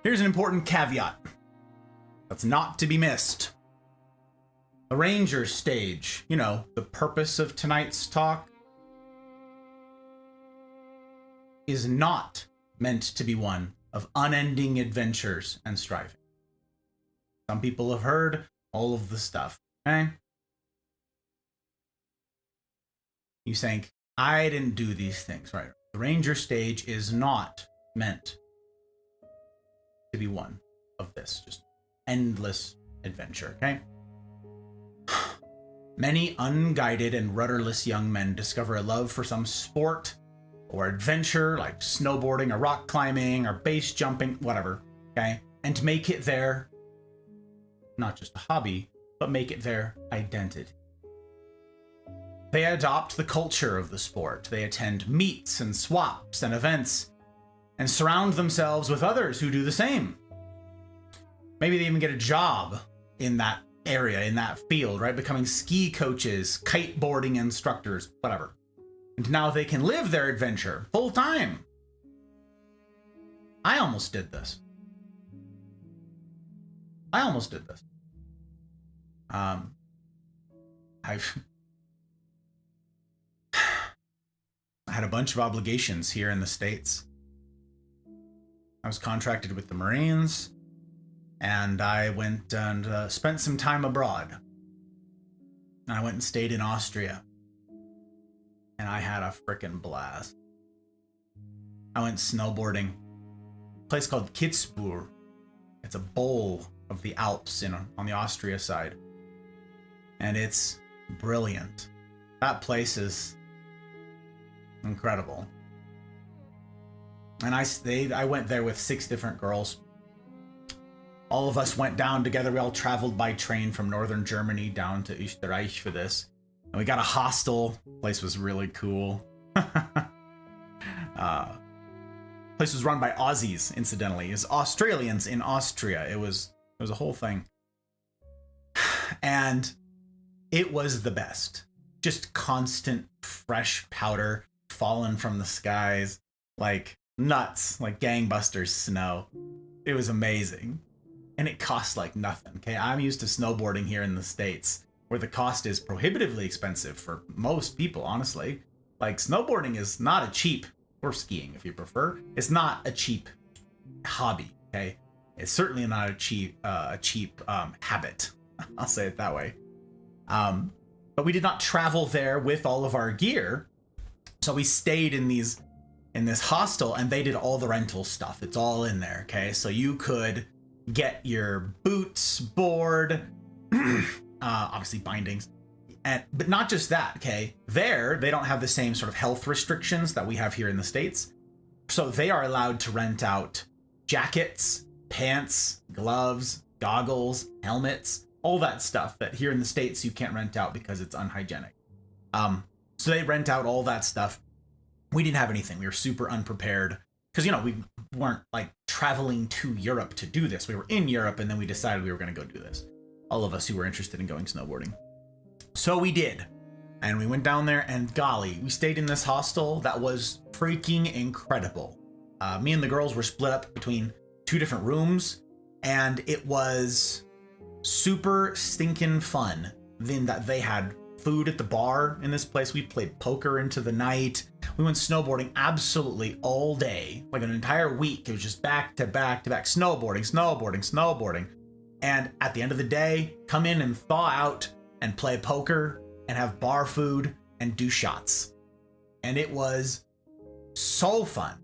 here's an important caveat that's not to be missed. The Ranger stage, you know, the purpose of tonight's talk, is not meant to be one of unending adventures and striving. Some people have heard all of the stuff, okay? You think, I didn't do these things, right? The Ranger stage is not meant to be one of this, just endless adventure, okay? Many unguided and rudderless young men discover a love for some sport or adventure like snowboarding or rock climbing or base jumping, whatever, okay? And make it their, not just a hobby, but make it their identity. They adopt the culture of the sport. They attend meets and swaps and events and surround themselves with others who do the same. Maybe they even get a job in that area, in that field, right? Becoming ski coaches, kiteboarding instructors, whatever. And now they can live their adventure full time. I almost did this. I had a bunch of obligations here in the States. I was contracted with the Marines, and I went and spent some time abroad. And I went and stayed in Austria, and I had a frickin' blast. I went snowboarding, a place called Kitzbühel. It's a bowl of the Alps on the Austria side, and it's brilliant. That place is incredible. And I went there with 6 different girls. All of us went down together. We all traveled by train from northern Germany down to Österreich for this. And we got a hostel. The place was really cool. Place was run by Aussies, incidentally. It was Australians in Austria. It was a whole thing. And it was the best. Just constant fresh powder falling from the skies like nuts, like gangbusters snow. It was amazing. And it cost like nothing, okay? I'm used to snowboarding here in the States, where the cost is prohibitively expensive for most people, honestly. Like, snowboarding is not a cheap, or skiing if you prefer, it's not a cheap hobby, okay? It's certainly not a cheap habit. I'll say it that way. But we did not travel there with all of our gear, so we stayed in this hostel, and they did all the rental stuff. It's all in there, okay? So you could get your boots, board, obviously bindings, but not just that, okay? There, they don't have the same sort of health restrictions that we have here in the States. So they are allowed to rent out jackets pants, gloves, goggles, helmets, all that stuff that here in the States you can't rent out because it's unhygienic. So they rent out all that stuff. We didn't have anything. We were super unprepared because, we weren't like traveling to Europe to do this. We were in Europe and then we decided we were going to go do this. All of us who were interested in going snowboarding. So we did. And we went down there and golly, we stayed in this hostel that was freaking incredible. Me and the girls were split up between 2 different rooms and it was super stinking fun. Then that they had food at the bar in this place. We played poker into the night. We went snowboarding absolutely all day, like an entire week. It was just back to back to back snowboarding. And at the end of the day, come in and thaw out and play poker and have bar food and do shots. And it was so fun.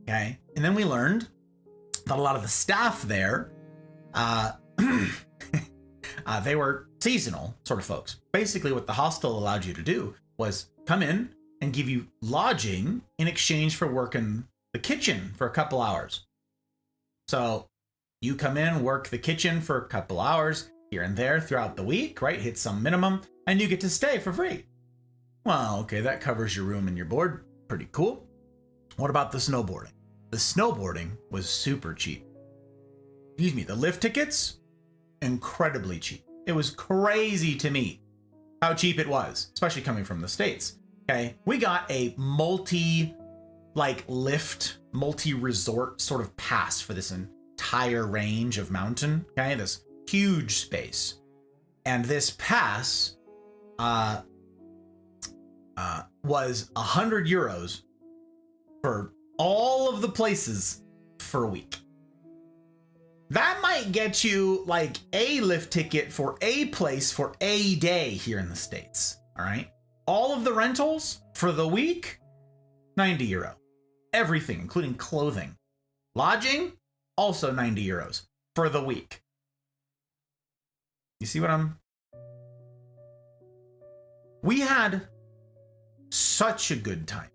Okay. And then we learned that a lot of the staff there, they were seasonal sort of folks. Basically, what the hostel allowed you to do was come in and give you lodging in exchange for working the kitchen for a couple hours. So you come in, work the kitchen for a couple hours here and there throughout the week, right? Hit some minimum, and you get to stay for free. Well, okay, that covers your room and your board. Pretty cool. What about the snowboarding? The snowboarding was super cheap. Excuse me, the lift tickets, incredibly cheap. It was crazy to me how cheap it was, especially coming from the States. Okay, we got a multi-resort sort of pass for this entire range of mountain. Okay, this huge space. And this pass was 100 euros for all of the places for a week. That might get you like a lift ticket for a place for a day here in the States. All right. All of the rentals for the week, 90 euro. Everything, including clothing. Lodging, also 90 euros for the week. You see what We had such a good time.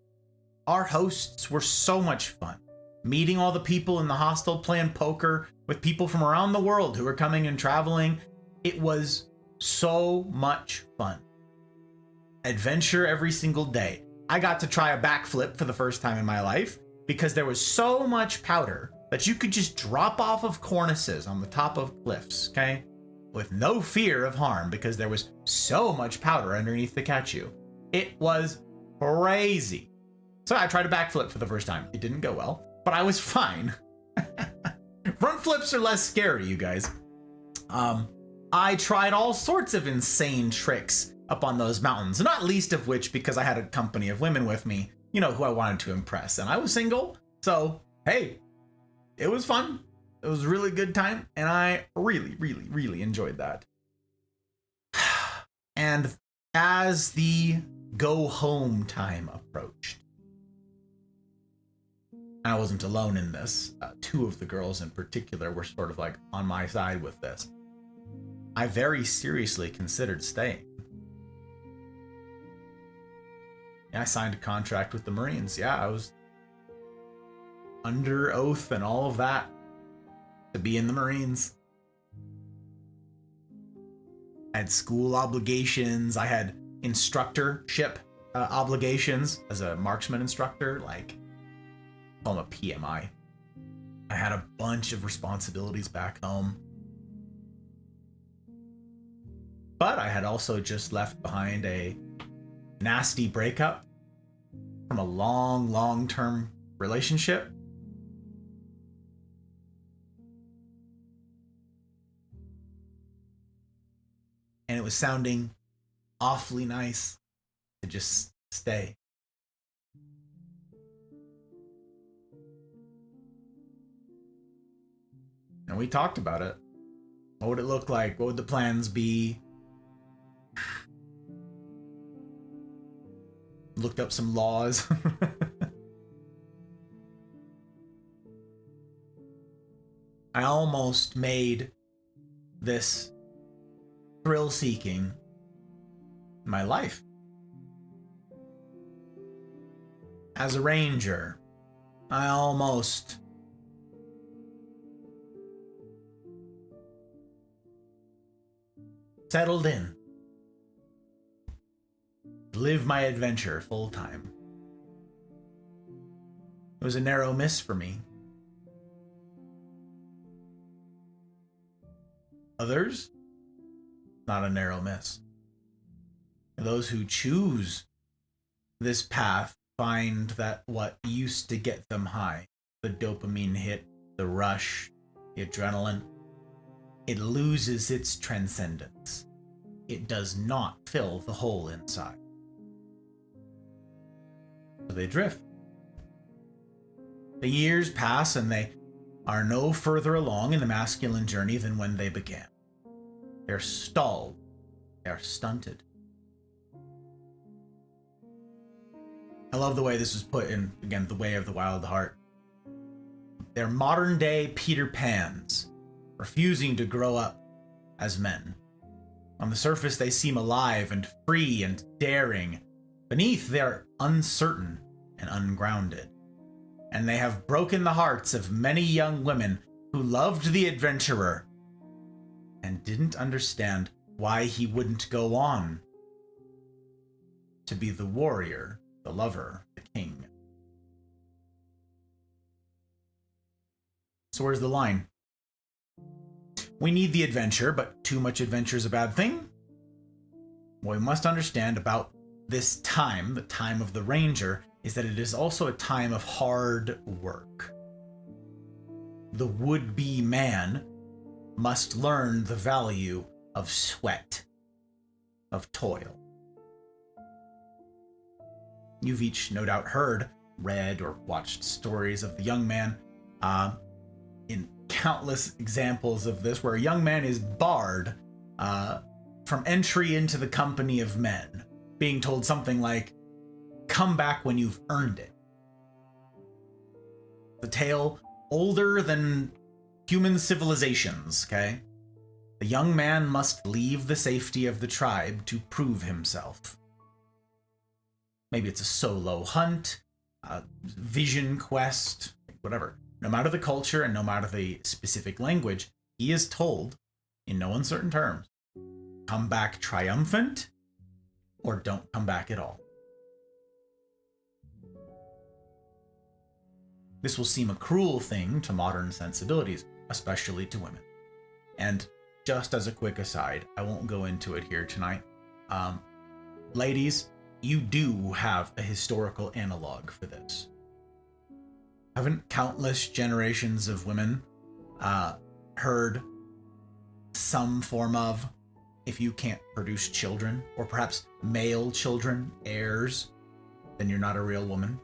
Our hosts were so much fun. Meeting all the people in the hostel, playing poker with people from around the world who were coming and traveling. It was so much fun. Adventure every single day. I got to try a backflip for the first time in my life because there was so much powder that you could just drop off of cornices on the top of cliffs, okay? With no fear of harm because there was so much powder underneath to catch you. It was crazy. So I tried a backflip for the first time. It didn't go well, but I was fine. Front flips are less scary, you guys. I tried all sorts of insane tricks up on those mountains, not least of which because I had a company of women with me, who I wanted to impress, and I was single. So, hey, it was fun. It was a really good time, and I really, really, really enjoyed that. And as the go home time approached, I wasn't alone in this. 2 of the girls in particular were sort of like on my side with this. I very seriously considered staying. Yeah, I signed a contract with the Marines. Yeah, I was under oath and all of that to be in the Marines. I had school obligations. I had instructorship obligations as a marksman instructor, like call them a PMI. I had a bunch of responsibilities back home. But I had also just left behind a nasty breakup from a long-term relationship. And it was sounding awfully nice to just stay. And we talked about it. What would it look like? What would the plans be? Looked up some laws. I almost made this thrill-seeking my life. As a ranger, I almost settled in. Live my adventure full time. It was a narrow miss for me. Others, not a narrow miss. Those who choose this path find that what used to get them high, the dopamine hit, the rush, the adrenaline, it loses its transcendence. It does not fill the hole inside. So they drift. The years pass and they are no further along in the masculine journey than when they began. They're stalled. They're stunted. I love the way this was put in, again, The Way of the Wild Heart. They're modern day Peter Pans, refusing to grow up as men. On the surface, they seem alive and free and daring. Beneath, they're uncertain and ungrounded. And they have broken the hearts of many young women who loved the adventurer and didn't understand why he wouldn't go on to be the warrior, the lover, the king. So where's the line? We need the adventure, but too much adventure is a bad thing? What we must understand about this time, the time of the ranger, is that it is also a time of hard work. The would-be man must learn the value of sweat, of toil. You've each no doubt heard, read, or watched stories of the young man in countless examples of this, where a young man is barred from entry into the company of men, being told something like, come back when you've earned it. The tale older than human civilizations, okay? The young man must leave the safety of the tribe to prove himself. Maybe it's a solo hunt, a vision quest, whatever. No matter the culture and no matter the specific language, he is told, in no uncertain terms, come back triumphant or don't come back at all. This will seem a cruel thing to modern sensibilities, especially to women. And just as a quick aside, I won't go into it here tonight. Ladies, you do have a historical analog for this. Haven't countless generations of women heard some form of, if you can't produce children, or perhaps male children, heirs, then you're not a real woman?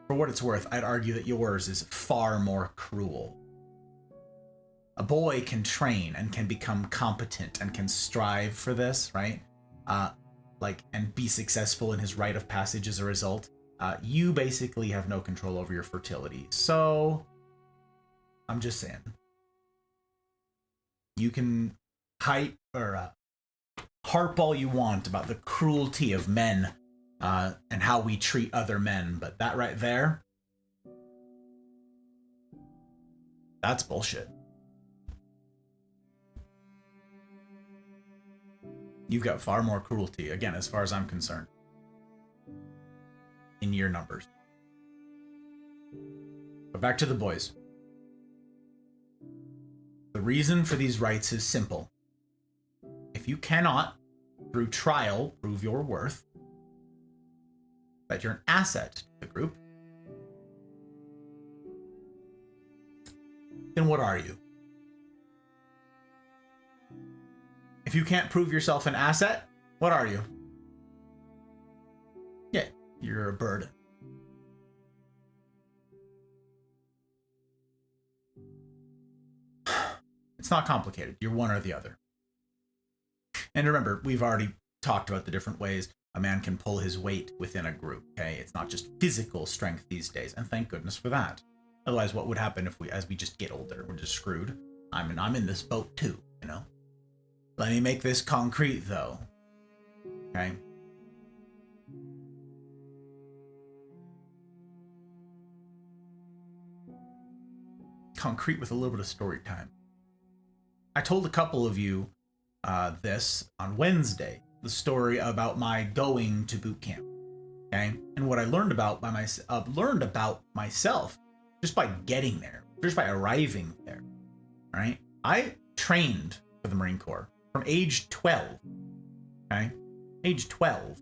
For what it's worth, I'd argue that yours is far more cruel. A boy can train and can become competent and can strive for this, right? And be successful in his rite of passage as a result. You basically have no control over your fertility. So, I'm just saying. You can hype or harp all you want about the cruelty of men and how we treat other men, but that right there, that's bullshit. You've got far more cruelty, again, as far as I'm concerned, in your numbers. But back to the boys. The reason for these rites is simple. If you cannot, through trial, prove your worth, that you're an asset to the group, then what are you? If you can't prove yourself an asset, what are you? Yeah, you're a burden. It's not complicated. You're one or the other. And remember, we've already talked about the different ways a man can pull his weight within a group, okay? It's not just physical strength these days, and thank goodness for that. Otherwise, what would happen if as we just get older? We're just screwed. I'm in this boat too, you know? Let me make this concrete, though. Okay? Concrete with a little bit of story time. I told a couple of you this on Wednesday, the story about my going to boot camp. Okay, and what I learned about myself just by getting there, just by arriving there. All right, I trained for the Marine Corps from age 12. Okay, age 12,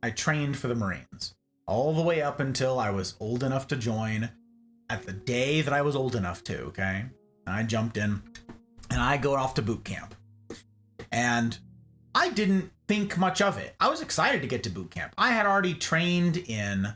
I trained for the Marines all the way up until I was old enough to join. At the day that I was old enough to, okay, I jumped in and I go off to boot camp. And I didn't think much of it. I was excited to get to boot camp. I had already trained in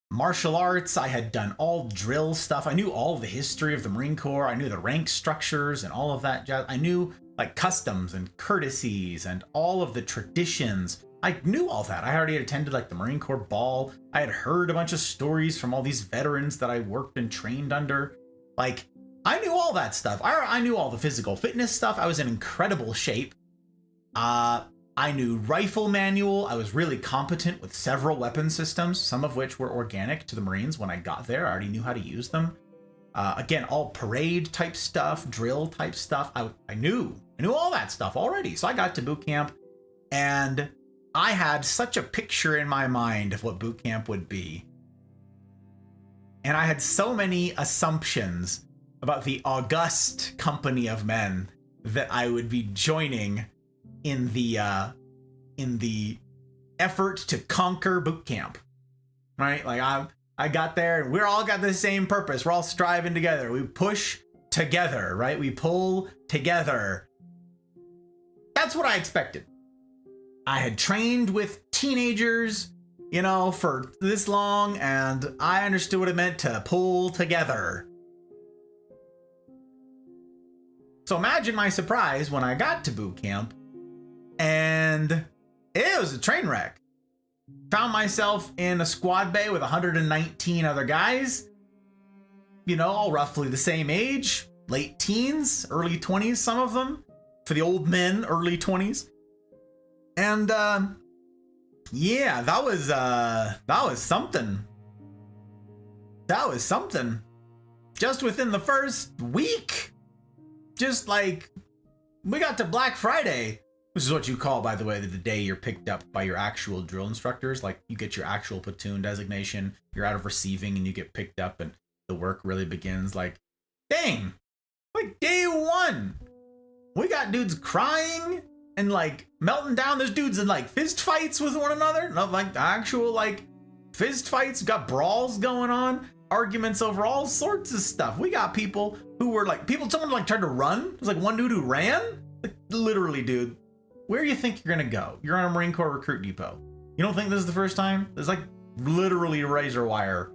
martial arts. I had done all drill stuff. I knew all the history of the Marine Corps. I knew the rank structures and all of that jazz. I knew like customs and courtesies and all of the traditions. I knew all that. I already attended like the Marine Corps ball. I had heard a bunch of stories from all these veterans that I worked and trained under. Like, I knew all that stuff. I knew all the physical fitness stuff. I was in incredible shape. I knew rifle manual. I was really competent with several weapon systems, some of which were organic to the Marines when I got there. I already knew how to use them. Again, all parade type stuff, drill type stuff. I knew all that stuff already. So I got to boot camp and I had such a picture in my mind of what boot camp would be. And I had so many assumptions about the august company of men that I would be joining in the effort to conquer boot camp. Right? Like I got there and we're all got the same purpose. We're all striving together. We push together, right? We pull together. That's what I expected. I had trained with teenagers, you know, for this long, and I understood what it meant to pull together. So imagine my surprise when I got to boot camp, and it was a train wreck. Found myself in a squad bay with 119 other guys, you know, all roughly the same age, late teens, early 20s, some of them. For the old men, early 20s. And yeah, that was something. That was something. Just within the first week, just like we got to Black Friday, which is what you call, by the way, the day you're picked up by your actual drill instructors. Like you get your actual platoon designation, you're out of receiving and you get picked up and the work really begins. Like, dang, like day one, we got dudes crying and like melting down. There's dudes in like fist fights with one another. Not like actual like fist fights. Got brawls going on, arguments over all sorts of stuff. We got people who were like, someone like tried to run. There's like one dude who ran. Like, literally, dude, where do you think you're gonna go? You're on a Marine Corps recruit depot. You don't think this is the first time? There's like literally razor wire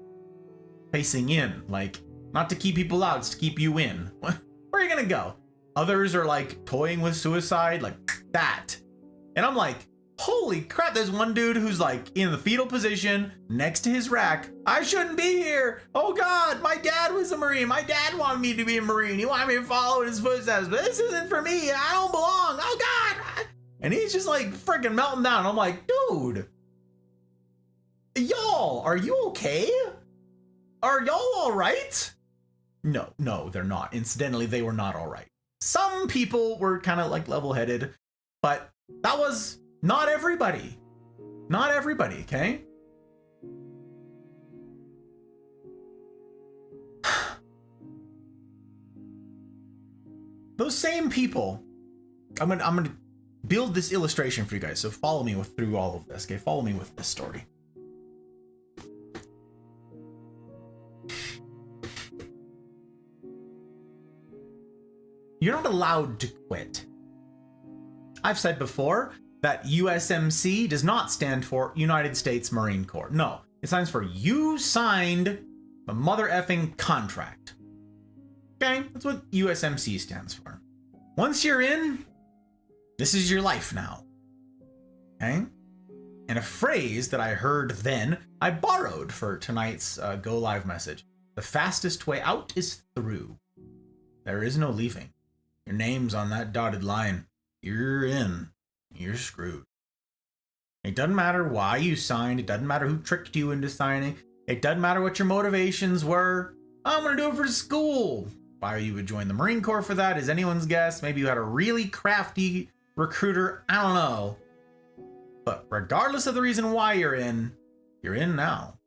facing in. Like, not to keep people out, it's to keep you in. Where are you gonna go? Others are like toying with suicide, like that. And I'm like, holy crap, there's one dude who's like in the fetal position next to his rack. I shouldn't be here. Oh God, my dad was a Marine. My dad wanted me to be a Marine. He wanted me to follow in his footsteps, but this isn't for me. I don't belong. Oh God. And he's just like freaking melting down. I'm like, dude, y'all, are you okay? Are y'all all right? No, they're not. Incidentally, they were not all right. Some people were kind of like level-headed, but that was not everybody. Not everybody, okay? Those same people, I'm gonna build this illustration for you guys, so follow me through all of this, okay? Follow me with this story. You're not allowed to quit. I've said before that USMC does not stand for United States Marine Corps. No, it stands for you signed a mother effing contract. Okay, that's what USMC stands for. Once you're in, this is your life now. Okay? And a phrase that I heard then, I borrowed for tonight's Go Live message. The fastest way out is through. There is no leaving. Your name's on that dotted line. You're in. You're screwed. It doesn't matter why you signed. It doesn't matter who tricked you into signing. It doesn't matter what your motivations were. I'm going to do it for school. Why you would join the Marine Corps for that is anyone's guess. Maybe you had a really crafty recruiter, I don't know. But regardless of the reason why you're in now.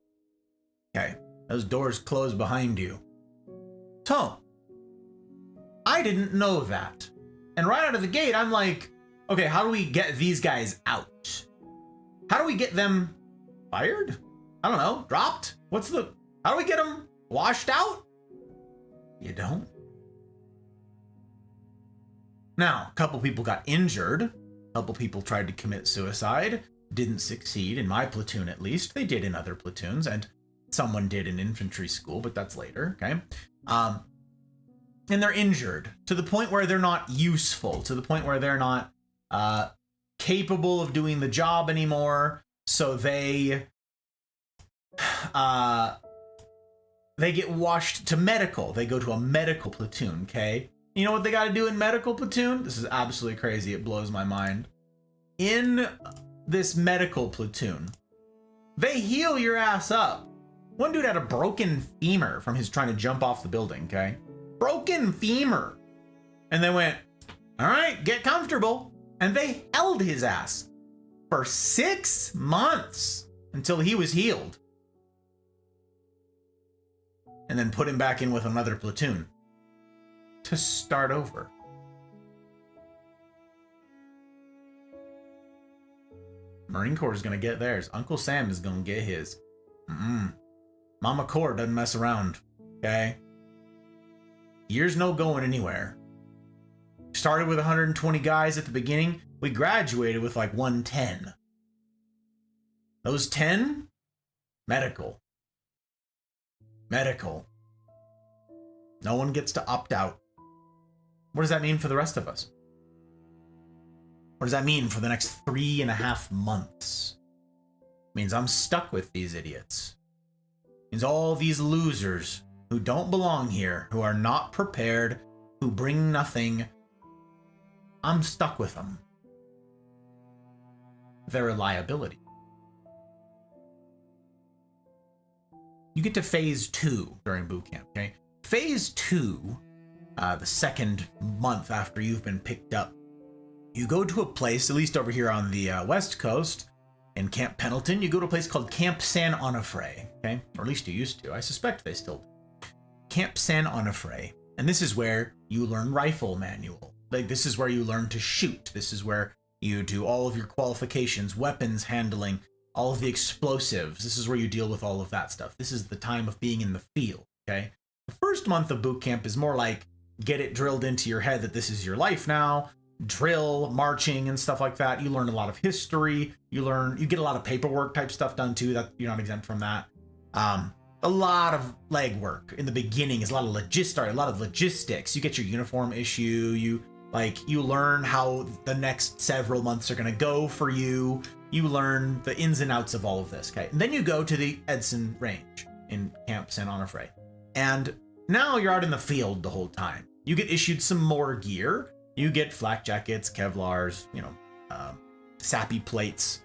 Okay, those doors close behind you. So, I didn't know that. And right out of the gate, I'm like, okay, how do we get these guys out? How do we get them fired? I don't know, dropped? How do we get them washed out? You don't. Now, a couple people got injured. A couple people tried to commit suicide. Didn't succeed, in my platoon at least. They did in other platoons, and someone did in infantry school, but that's later, okay? And they're injured to the point where they're not useful, to the point where they're not capable of doing the job anymore. So they get washed to medical. They go to a medical platoon, okay? You know what they got to do in medical platoon? This is absolutely crazy. It blows my mind. In this medical platoon, they heal your ass up. One dude had a broken femur from his trying to jump off the building, okay? Broken femur. And they went, all right, get comfortable. And they held his ass for 6 months until he was healed. And then put him back in with another platoon to start over. Marine Corps is going to get theirs. Uncle Sam is going to get his. Mama Corps doesn't mess around, okay? Year's no going anywhere. Started with 120 guys at the beginning. We graduated with like 110. Those 10, medical. Medical. No one gets to opt out. What does that mean for the rest of us? What does that mean for the next 3.5 months? It means I'm stuck with these idiots. It means all these losers who don't belong here, who are not prepared, who bring nothing. I'm stuck with them. They're a liability. You get to phase 2 during boot camp, okay? Phase 2, the second month after you've been picked up, you go to a place, at least over here on the West Coast, in Camp Pendleton, you go to a place called Camp San Onofre, okay? Or at least you used to. I suspect they still do. Camp San Onofre. And this is where you learn rifle manual. Like, this is where you learn to shoot. This is where you do all of your qualifications, weapons handling, all of the explosives. This is where you deal with all of that stuff. This is the time of being in the field, okay? The first month of boot camp is more like get it drilled into your head that this is your life now. Drill, marching, and stuff like that. You learn a lot of history. You get a lot of paperwork type stuff done too. That you're not exempt from that. A lot of legwork in the beginning is a lot of logistics. You get your uniform issue. You learn how the next several months are going to go for you. You learn the ins and outs of all of this. Okay, and then you go to the Edson Range in Camp San Onofre, and now you're out in the field the whole time. You get issued some more gear. You get flak jackets, Kevlars, sappy plates,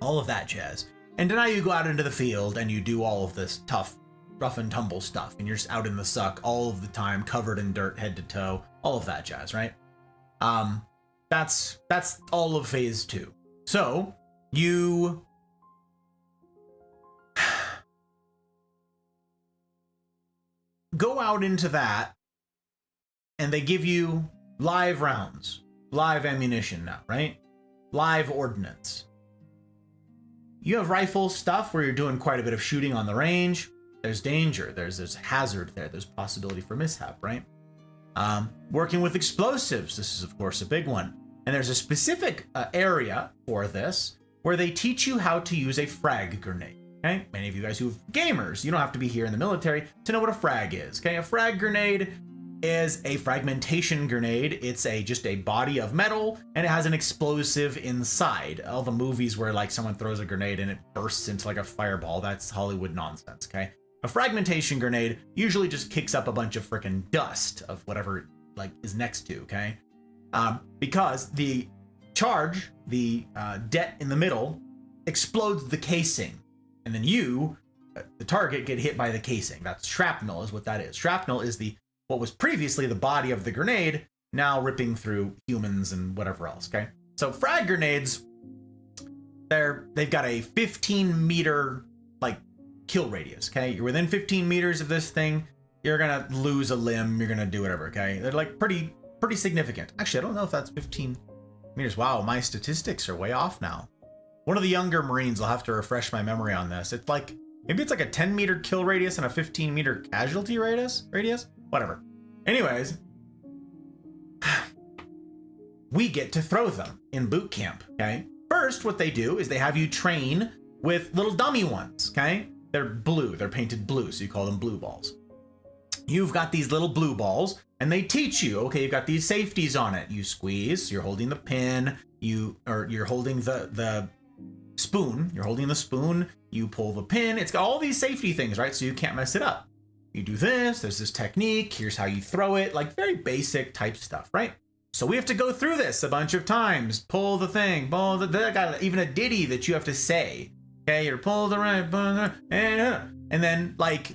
all of that jazz. And now you go out into the field and you do all of this tough, rough and tumble stuff. And you're just out in the suck all of the time, covered in dirt, head to toe, all of that jazz, right? That's all of phase 2. So you go out into that and they give you live rounds, live ammunition now, right? Live ordnance. You have rifle stuff where you're doing quite a bit of shooting on the range. There's danger, there's hazard there, there's possibility for mishap, right? Working with explosives, this is of course a big one. And there's a specific area for this where they teach you how to use a frag grenade, okay? Many of you guys who are gamers, you don't have to be here in the military to know what a frag is, okay? A frag grenade is a fragmentation grenade. It's just a body of metal, and it has an explosive inside. All the movies where like someone throws a grenade and it bursts into like a fireball, that's Hollywood nonsense, okay? A fragmentation grenade usually just kicks up a bunch of freaking dust of whatever like is next to, okay? Because the charge, the det in the middle, explodes the casing, and then you, the target, get hit by the casing. That's shrapnel is what that is. Shrapnel is what was previously the body of the grenade, now ripping through humans and whatever else, okay? So frag grenades, they've got a 15-meter, like, kill radius, okay? You're within 15 meters of this thing, you're gonna lose a limb, you're gonna do whatever, okay? They're, like, pretty significant. Actually, I don't know if that's 15 meters. Wow, my statistics are way off now. One of the younger Marines will have to refresh my memory on this. It's like, maybe it's like a 10-meter kill radius and a 15-meter casualty radius? Whatever. Anyways, we get to throw them in boot camp, okay? First, what they do is they have you train with little dummy ones, okay? They're blue, they're painted blue, so you call them blue balls. You've got these little blue balls, and they teach you, okay, you've got these safeties on it. You squeeze, you're holding the pin, you're holding the spoon, you pull the pin. It's got all these safety things, right? So you can't mess it up. You do this, there's this technique, here's how you throw it, like very basic type stuff, right? So we have to go through this a bunch of times. Pull the thing, they got even a ditty that you have to say. Okay, you're pull the right, and then like,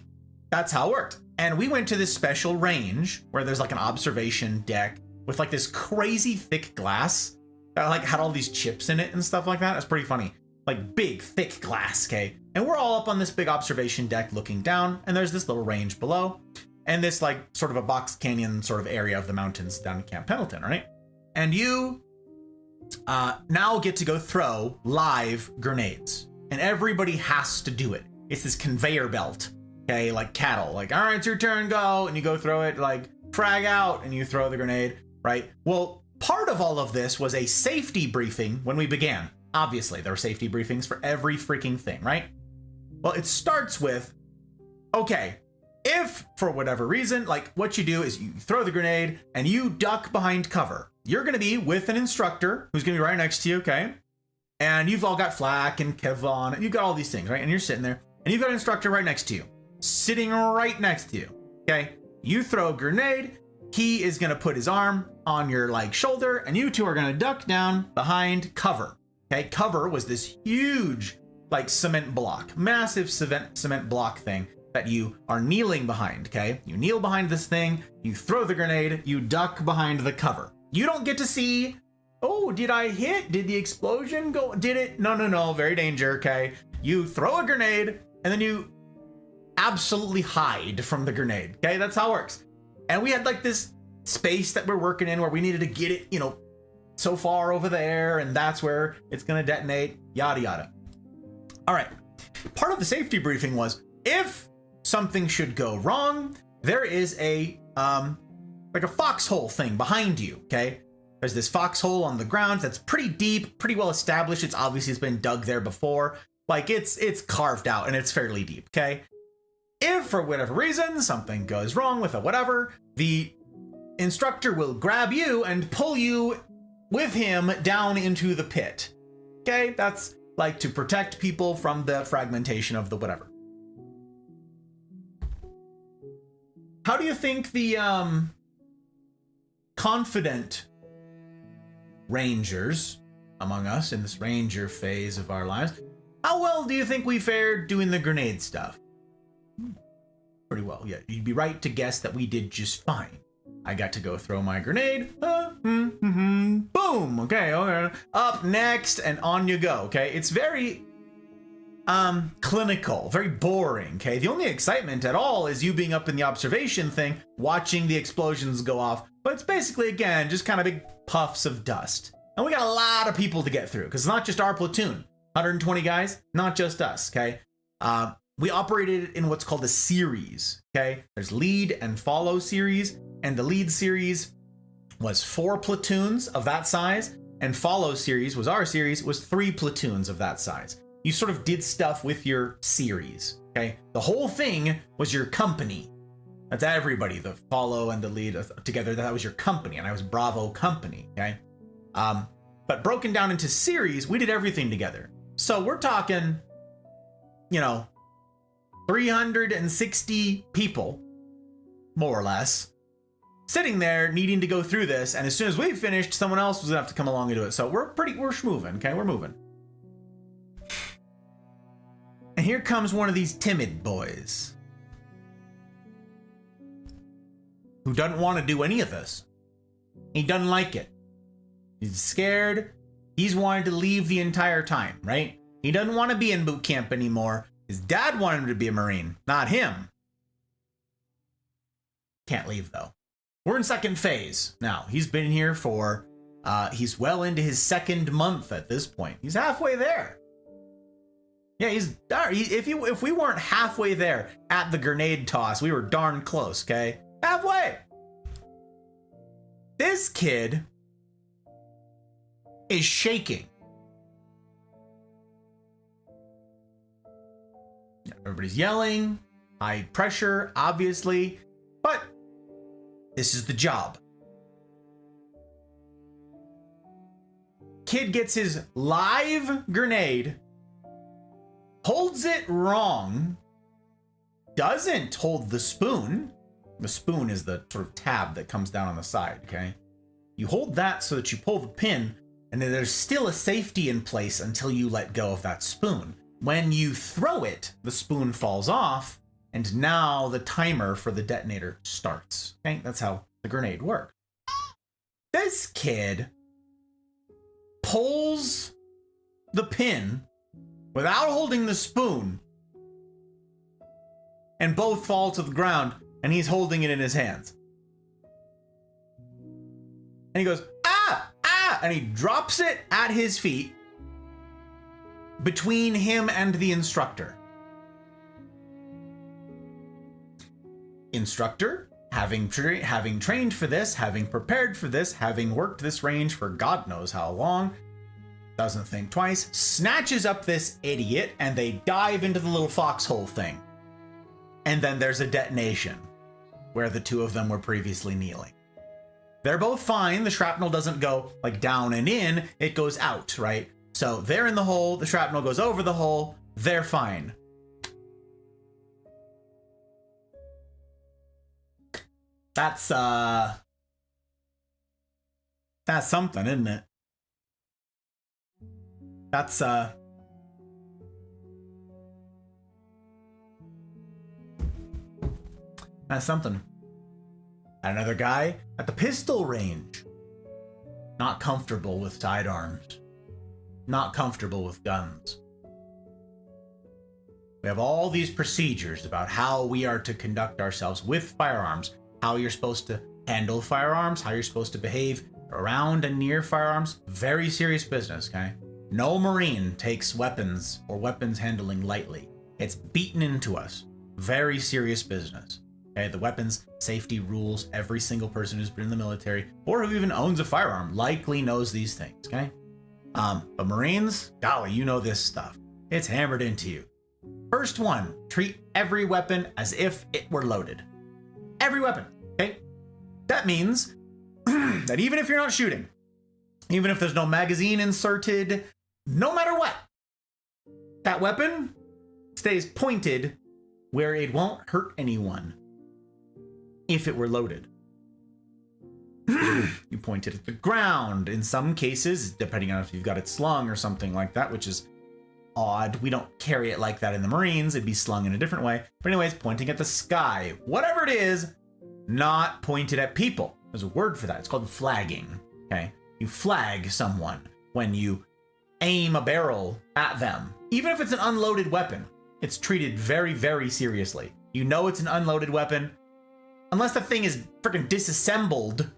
that's how it worked. And we went to this special range where there's like an observation deck with like this crazy thick glass that like had all these chips in it and stuff like that. It's pretty funny. Like big, thick glass, okay? And we're all up on this big observation deck looking down, and there's this little range below, and this like sort of a box canyon sort of area of the mountains down in Camp Pendleton, right? And you now get to go throw live grenades, and everybody has to do it. It's this conveyor belt, okay, like cattle, like, all right, it's your turn, go, and you go throw it, like, frag out, and you throw the grenade, right? Well, part of all of this was a safety briefing when we began. Obviously, there were safety briefings for every freaking thing, right? Well, it starts with, okay, if for whatever reason, like what you do is you throw the grenade and you duck behind cover. You're going to be with an instructor who's going to be right next to you, okay? And you've all got flak and Kevlar, and you've got all these things, right? And you're sitting there, and you've got an instructor right next to you, sitting right next to you, okay? You throw a grenade, he is going to put his arm on your like shoulder, and you two are going to duck down behind cover. Okay, cover was this huge, like, cement block, massive cement block thing that you are kneeling behind, okay? You kneel behind this thing, you throw the grenade, you duck behind the cover. You don't get to see, oh, did I hit? Did the explosion go? Did it? No, very danger, okay? You throw a grenade, and then you absolutely hide from the grenade, okay? That's how it works. And we had, like, this space that we're working in where we needed to get it, you know, so far over there, and that's where it's gonna detonate, yada yada. All right, part of the safety briefing was if something should go wrong, there is a like a foxhole thing behind you, okay? There's this foxhole on the ground that's pretty deep, pretty well established. It's obviously been dug there before, like it's carved out and it's fairly deep, okay? If for whatever reason something goes wrong with it, whatever, the instructor will grab you and pull you with him down into the pit. Okay, that's like to protect people from the fragmentation of the whatever. How do you think the confident rangers among us in this ranger phase of our lives, how well do you think we fared doing the grenade stuff? Pretty well, yeah. You'd be right to guess that we did just fine. I got to go throw my grenade. Boom. Okay. Up next, and on you go. Okay. It's very clinical, very boring. Okay. The only excitement at all is you being up in the observation thing, watching the explosions go off. But it's basically, again, just kind of big puffs of dust. And we got a lot of people to get through because it's not just our platoon. 120 guys, not just us. Okay. We operated in what's called a series. Okay. There's lead and follow series. And the lead series was 4 platoons of that size, and follow series was our series, was 3 platoons of that size. You sort of did stuff with your series, okay? The whole thing was your company. That's everybody, the follow and the lead together, that was your company, and I was Bravo company, okay? But broken down into series, we did everything together. So we're talking, you know, 360 people, more or less, sitting there needing to go through this, and as soon as we finished, someone else was gonna have to come along and do it. So we're moving, okay? We're moving. And here comes one of these timid boys who doesn't want to do any of this. He doesn't like it. He's scared. He's wanted to leave the entire time, right? He doesn't want to be in boot camp anymore. His dad wanted him to be a Marine, not him. Can't leave, though. We're in second phase now. He's been here for, he's well into his second month at this point. He's halfway there. Yeah, if we weren't halfway there at the grenade toss, we were darn close, okay? Halfway. This kid is shaking. Everybody's yelling, high pressure, obviously, but this is the job. Kid gets his live grenade, holds it wrong, doesn't hold the spoon. The spoon is the sort of tab that comes down on the side, okay? You hold that so that you pull the pin, and then there's still a safety in place until you let go of that spoon. When you throw it, the spoon falls off, and now the timer for the detonator starts. Okay, that's how the grenade works. This kid pulls the pin without holding the spoon, and both fall to the ground, and he's holding it in his hands. And he goes, ah, ah, and he drops it at his feet between him and the instructor. Instructor, having trained for this, having prepared for this, having worked this range for God knows how long, doesn't think twice, snatches up this idiot, and they dive into the little foxhole thing. And then there's a detonation where the two of them were previously kneeling. They're both fine. The shrapnel doesn't go like down and in, it goes out, right? So they're in the hole, the shrapnel goes over the hole, they're fine. That's something, isn't it? That's something. Another guy at the pistol range. Not comfortable with sidearms. Not comfortable with guns. We have all these procedures about how we are to conduct ourselves with firearms, how you're supposed to handle firearms, how you're supposed to behave around and near firearms. Very serious business, okay? No Marine takes weapons or weapons handling lightly. It's beaten into us. Very serious business. Okay, the weapons safety rules, every single person who's been in the military or who even owns a firearm likely knows these things, okay? But Marines, golly, you know this stuff. It's hammered into you. First one, treat every weapon as if it were loaded. Every weapon, okay? That means that even if you're not shooting, even if there's no magazine inserted, no matter what, that weapon stays pointed where it won't hurt anyone if it were loaded. You point it at the ground. In some cases, depending on if you've got it slung or something like that, which is odd. We don't carry it like that in the Marines. It'd be slung in a different way. But anyways, pointing at the sky. Whatever it is, not pointed at people. There's a word for that. It's called flagging. Okay? You flag someone when you aim a barrel at them. Even if it's an unloaded weapon, it's treated very, very seriously. You know it's an unloaded weapon. Unless the thing is freaking disassembled,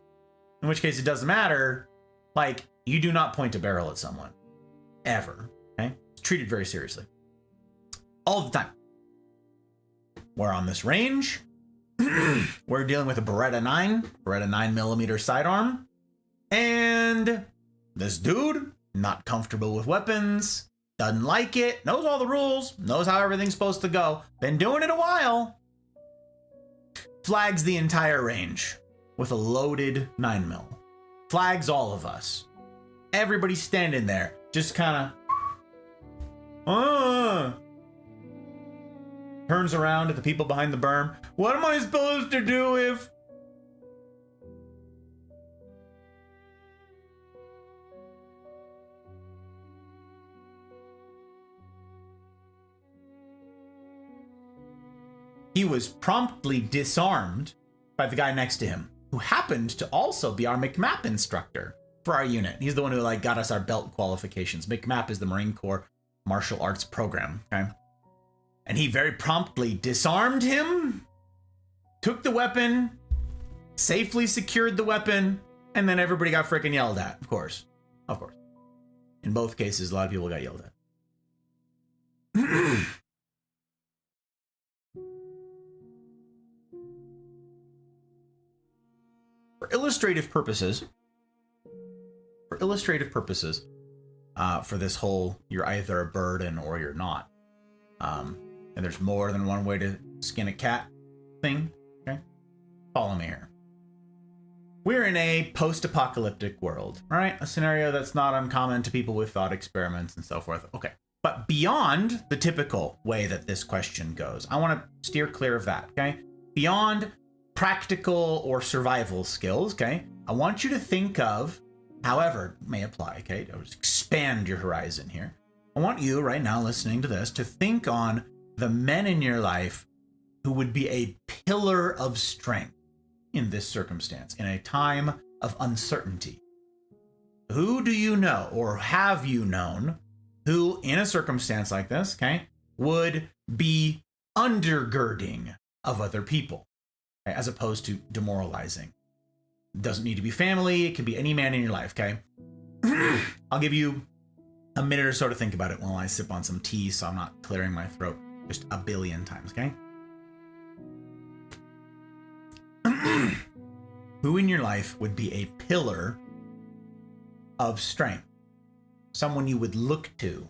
in which case it doesn't matter. Like, you do not point a barrel at someone. Ever. Okay? It's treated very seriously. All the time. We're on this range. We're dealing with a Beretta 9mm sidearm. And this dude, not comfortable with weapons, doesn't like it, knows all the rules, knows how everything's supposed to go, been doing it a while, flags the entire range with a loaded 9mm. Flags all of us. Everybody's standing there, just kind of, turns around at the people behind the berm. What am I supposed to do if... He was promptly disarmed by the guy next to him. who happened to also be our McMap instructor for our unit. He's the one who got us our belt qualifications. McMap is the Marine Corps martial arts program, okay? And he very promptly disarmed him, took the weapon, safely secured the weapon, and then everybody got freaking yelled at, of course. Of course. In both cases, a lot of people got yelled at. For illustrative purposes, for this whole you're either a burden or you're not, and there's more than one way to skin a cat thing, okay? Follow me here. We're in a post-apocalyptic world, right? A scenario that's not uncommon to people with thought experiments and so forth. Okay, but beyond the typical way that this question goes, I want to steer clear of that, okay? Beyond practical or survival skills, okay? I want you to think of, however it may apply, okay? Expand your horizon here. I want you right now listening to this to think on the men in your life who would be a pillar of strength in this circumstance, in a time of uncertainty. Who do you know or have you known who, in a circumstance like this, okay, would be undergirding of other people, okay, as opposed to demoralizing? It doesn't need to be family. It can be any man in your life, okay? I'll give you a minute or so to think about it while I sip on some tea so I'm not clearing my throat just a billion times, okay? Who in your life would be a pillar of strength? Someone you would look to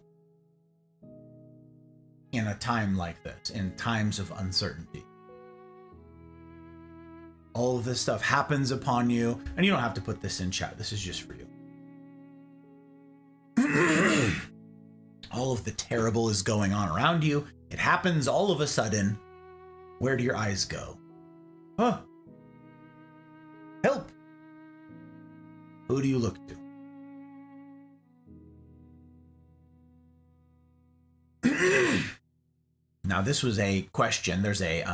in a time like this, in times of uncertainty. All of this stuff happens upon you, and you don't have to put this in chat. This is just for you. All of the terrible is going on around you. It happens all of a sudden. Where do your eyes go? Huh? Help! Who do you look to? Now, this was a question. There's a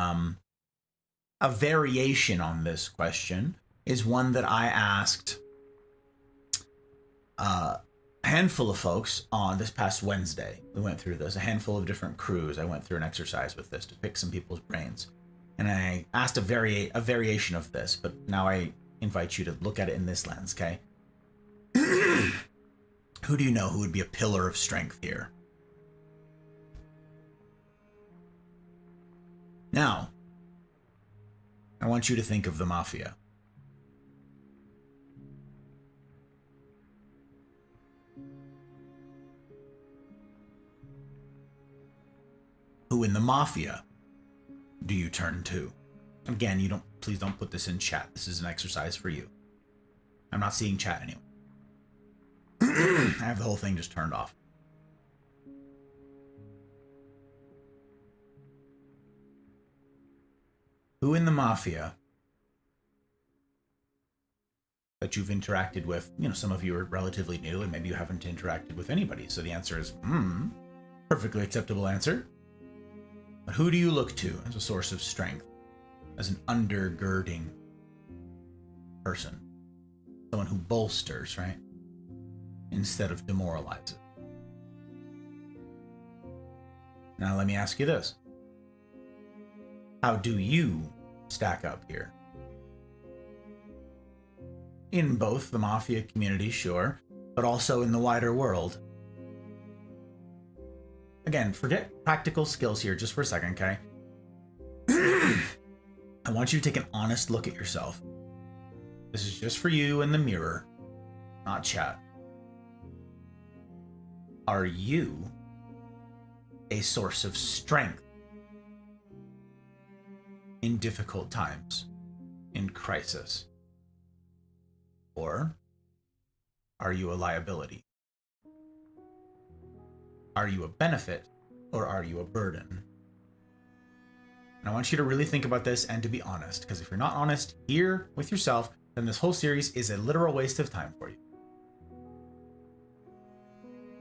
variation on this question is one that I asked a handful of folks on this past Wednesday. We went through this, a handful of different crews. I went through an exercise with this to pick some people's brains. And I asked a variation of this, but now I invite you to look at it in this lens, okay? Who do you know who would be a pillar of strength here? Now, I want you to think of the mafia. Who in the mafia do you turn to? Again, please don't put this in chat. This is an exercise for you. I'm not seeing chat anyway. I have the whole thing just turned off. Who in the mafia that you've interacted with, some of you are relatively new and maybe you haven't interacted with anybody. So the answer is, perfectly acceptable answer. But who do you look to as a source of strength, as an undergirding person? Someone who bolsters, right? Instead of demoralizes. Now let me ask you this. How do you stack up here? In both the mafia community, sure, but also in the wider world. Again, forget practical skills here just for a second, okay? I want you to take an honest look at yourself. This is just for you in the mirror, not chat. Are you a source of strength in difficult times, in crisis? Or are you a liability? Are you a benefit or are you a burden? And I want you to really think about this and to be honest, because if you're not honest here with yourself, then this whole series is a literal waste of time for you.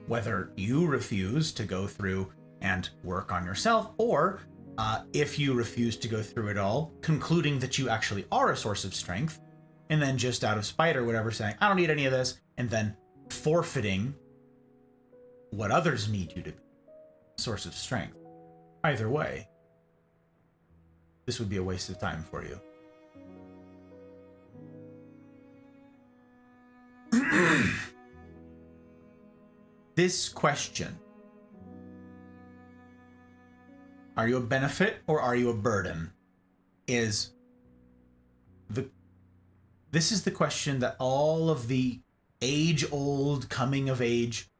Whether you refuse to go through and work on yourself, or if you refuse to go through it all, concluding that you actually are a source of strength, and then just out of spite or whatever saying, I don't need any of this, and then forfeiting what others need you to be, a source of strength. Either way, this would be a waste of time for you. This question, are you a benefit or are you a burden, this is the question that all of the age-old coming-of-age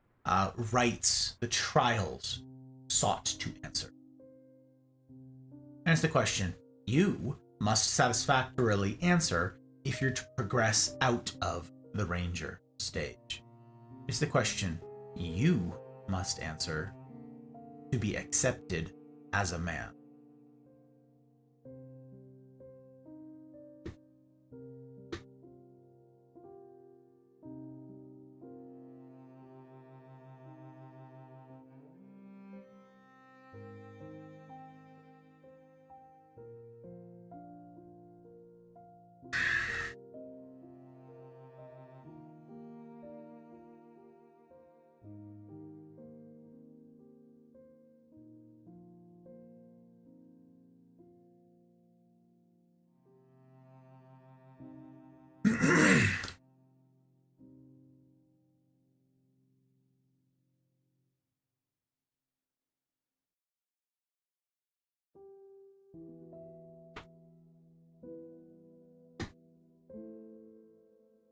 rites, the trials, sought to answer. And it's the question you must satisfactorily answer if you're to progress out of the Ranger stage. It's the question you must answer to be accepted as a man.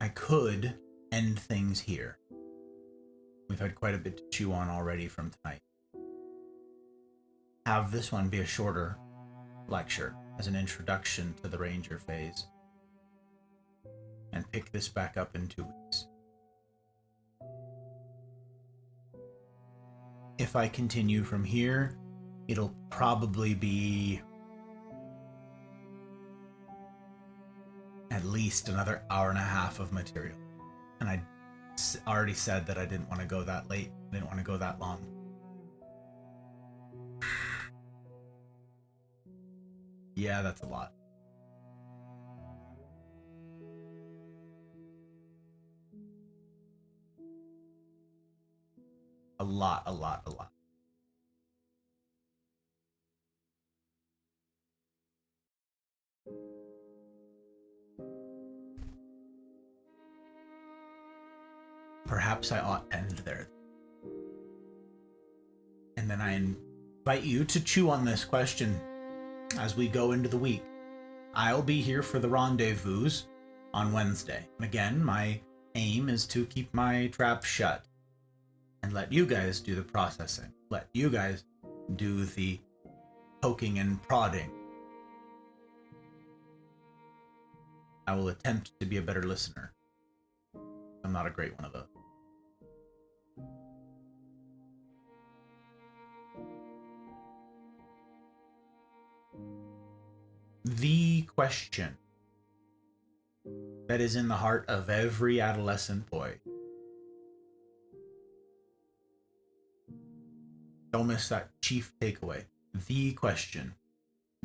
I could end things here. We've had quite a bit to chew on already from tonight. Have this one be a shorter lecture as an introduction to the Ranger phase, and pick this back up in 2 weeks. If I continue from here, it'll probably be at least another hour and a half of material. And I already said that I didn't want to go that late, didn't want to go that long. Yeah, that's a lot. A lot. Perhaps I ought to end there. And then I invite you to chew on this question as we go into the week. I'll be here for the rendezvous on Wednesday. And again, my aim is to keep my trap shut and let you guys do the processing. Let you guys do the poking and prodding. I will attempt to be a better listener. I'm not a great one of those. The question that is in the heart of every adolescent boy. Don't miss that chief takeaway. The question,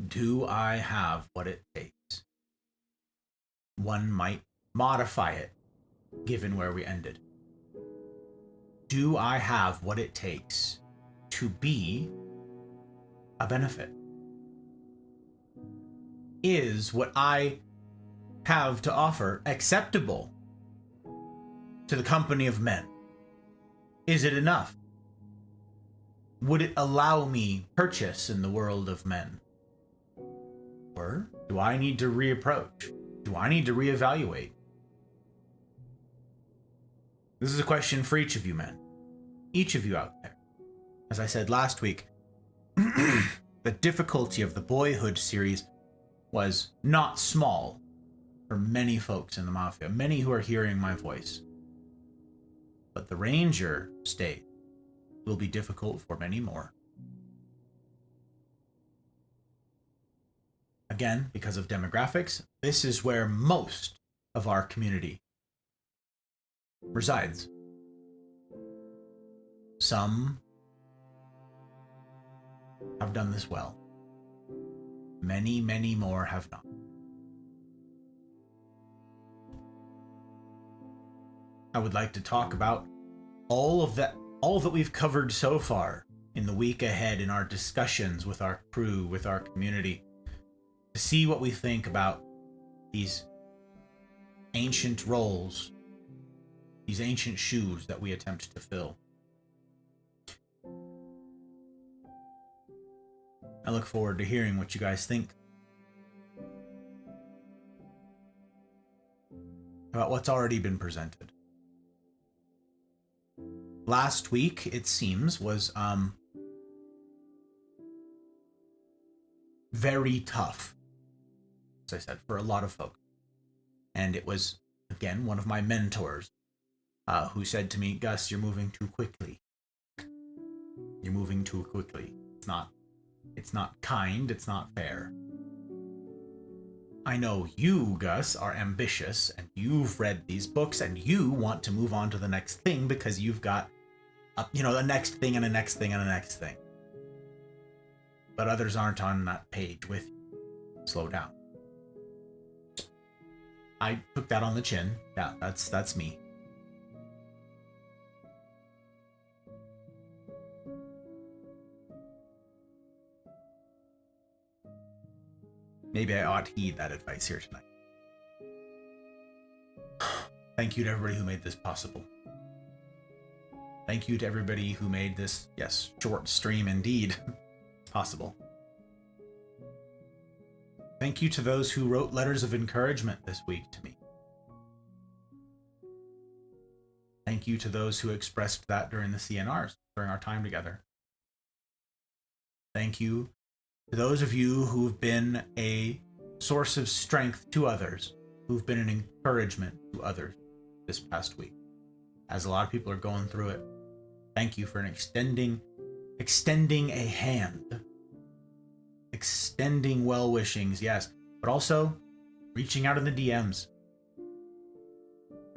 do I have what it takes? One might modify it, given where we ended. Do I have what it takes to be a benefit? Is what I have to offer acceptable to the company of men? Is it enough? Would it allow me purchase in the world of men? Or do I need to reapproach? Do I need to reevaluate? This is a question for each of you men. Each of you out there. As I said last week, the difficulty of the Boyhood series was not small for many folks in the Mafia, many who are hearing my voice. But the Ranger state will be difficult for many more. Again, because of demographics, this is where most of our community resides. Some have done this well. Many, many more have not. I would like to talk about all that we've covered so far in the week ahead in our discussions with our crew, with our community, to see what we think about these ancient roles, these ancient shoes that we attempt to fill. I look forward to hearing what you guys think about what's already been presented. Last week, it seems, was very tough, as I said, for a lot of folks. And it was, again, one of my mentors who said to me, Gus, you're moving too quickly. You're moving too quickly. It's not kind, it's not fair. I know you, Gus, are ambitious, and you've read these books, and you want to move on to the next thing because you've got, the next thing and a next thing and a next thing. But others aren't on that page with you. Slow down. I took that on the chin. Yeah, that's me. Maybe I ought to heed that advice here tonight. Thank you to everybody who made this possible. Thank you to everybody who made this, yes, short stream indeed, possible. Thank you to those who wrote letters of encouragement this week to me. Thank you to those who expressed that during the CNRs, during our time together. Thank you to those of you who've been a source of strength to others, who've been an encouragement to others this past week. As a lot of people are going through it, thank you for extending a hand, extending well wishings, yes, but also reaching out in the DMs,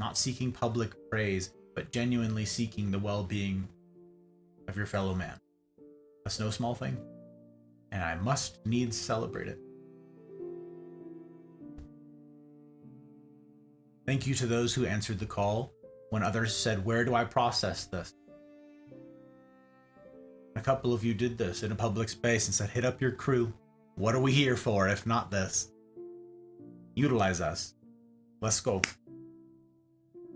not seeking public praise, but genuinely seeking the well-being of your fellow man. That's no small thing, and I must needs celebrate it. Thank you to those who answered the call when others said, where do I process this? A couple of you did this in a public space and said, hit up your crew. What are we here for if not this? Utilize us. Let's go.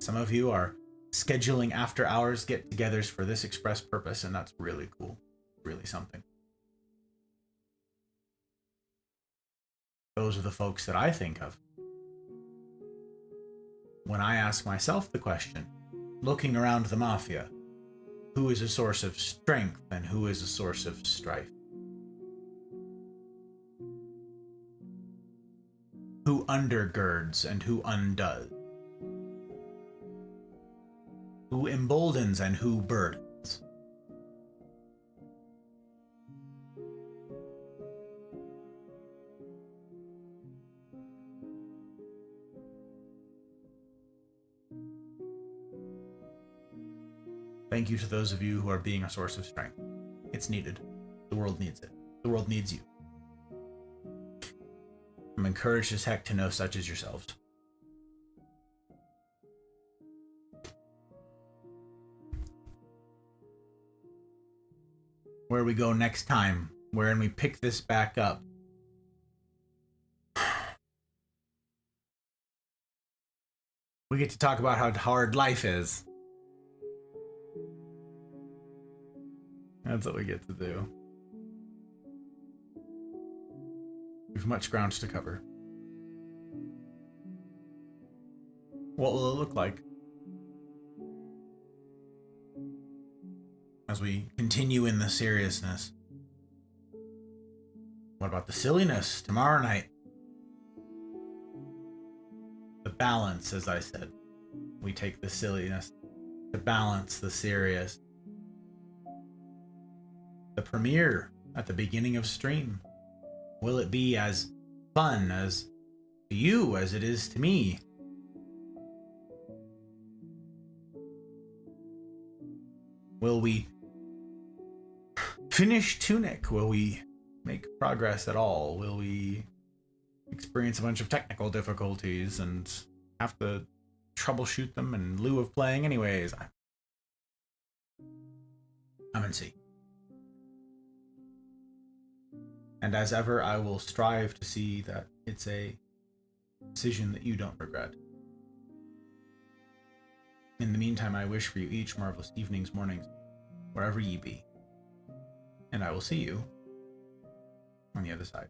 Some of you are scheduling after hours get-togethers for this express purpose, and that's really cool. Really something. Those are the folks that I think of when I ask myself the question, looking around the Mafia, who is a source of strength and who is a source of strife? Who undergirds and who undoes? Who emboldens and who burdens? Thank you to those of you who are being a source of strength. It's needed. The world needs it. The world needs you. I'm encouraged as heck to know such as yourselves. Where we go next time, wherein we pick this back up. We get to talk about how hard life is. That's what we get to do. We've much ground to cover. What will it look like as we continue in the seriousness? What about the silliness tomorrow night? The balance, as I said. We take the silliness to balance the serious. The premiere at the beginning of stream. Will it be as fun as to you as it is to me? Will we finish Tunic? Will we make progress at all? Will we experience a bunch of technical difficulties and have to troubleshoot them in lieu of playing anyways. I'm in C. And as ever, I will strive to see that it's a decision that you don't regret. In the meantime, I wish for you each marvelous evenings, mornings, wherever ye be. And I will see you on the other side.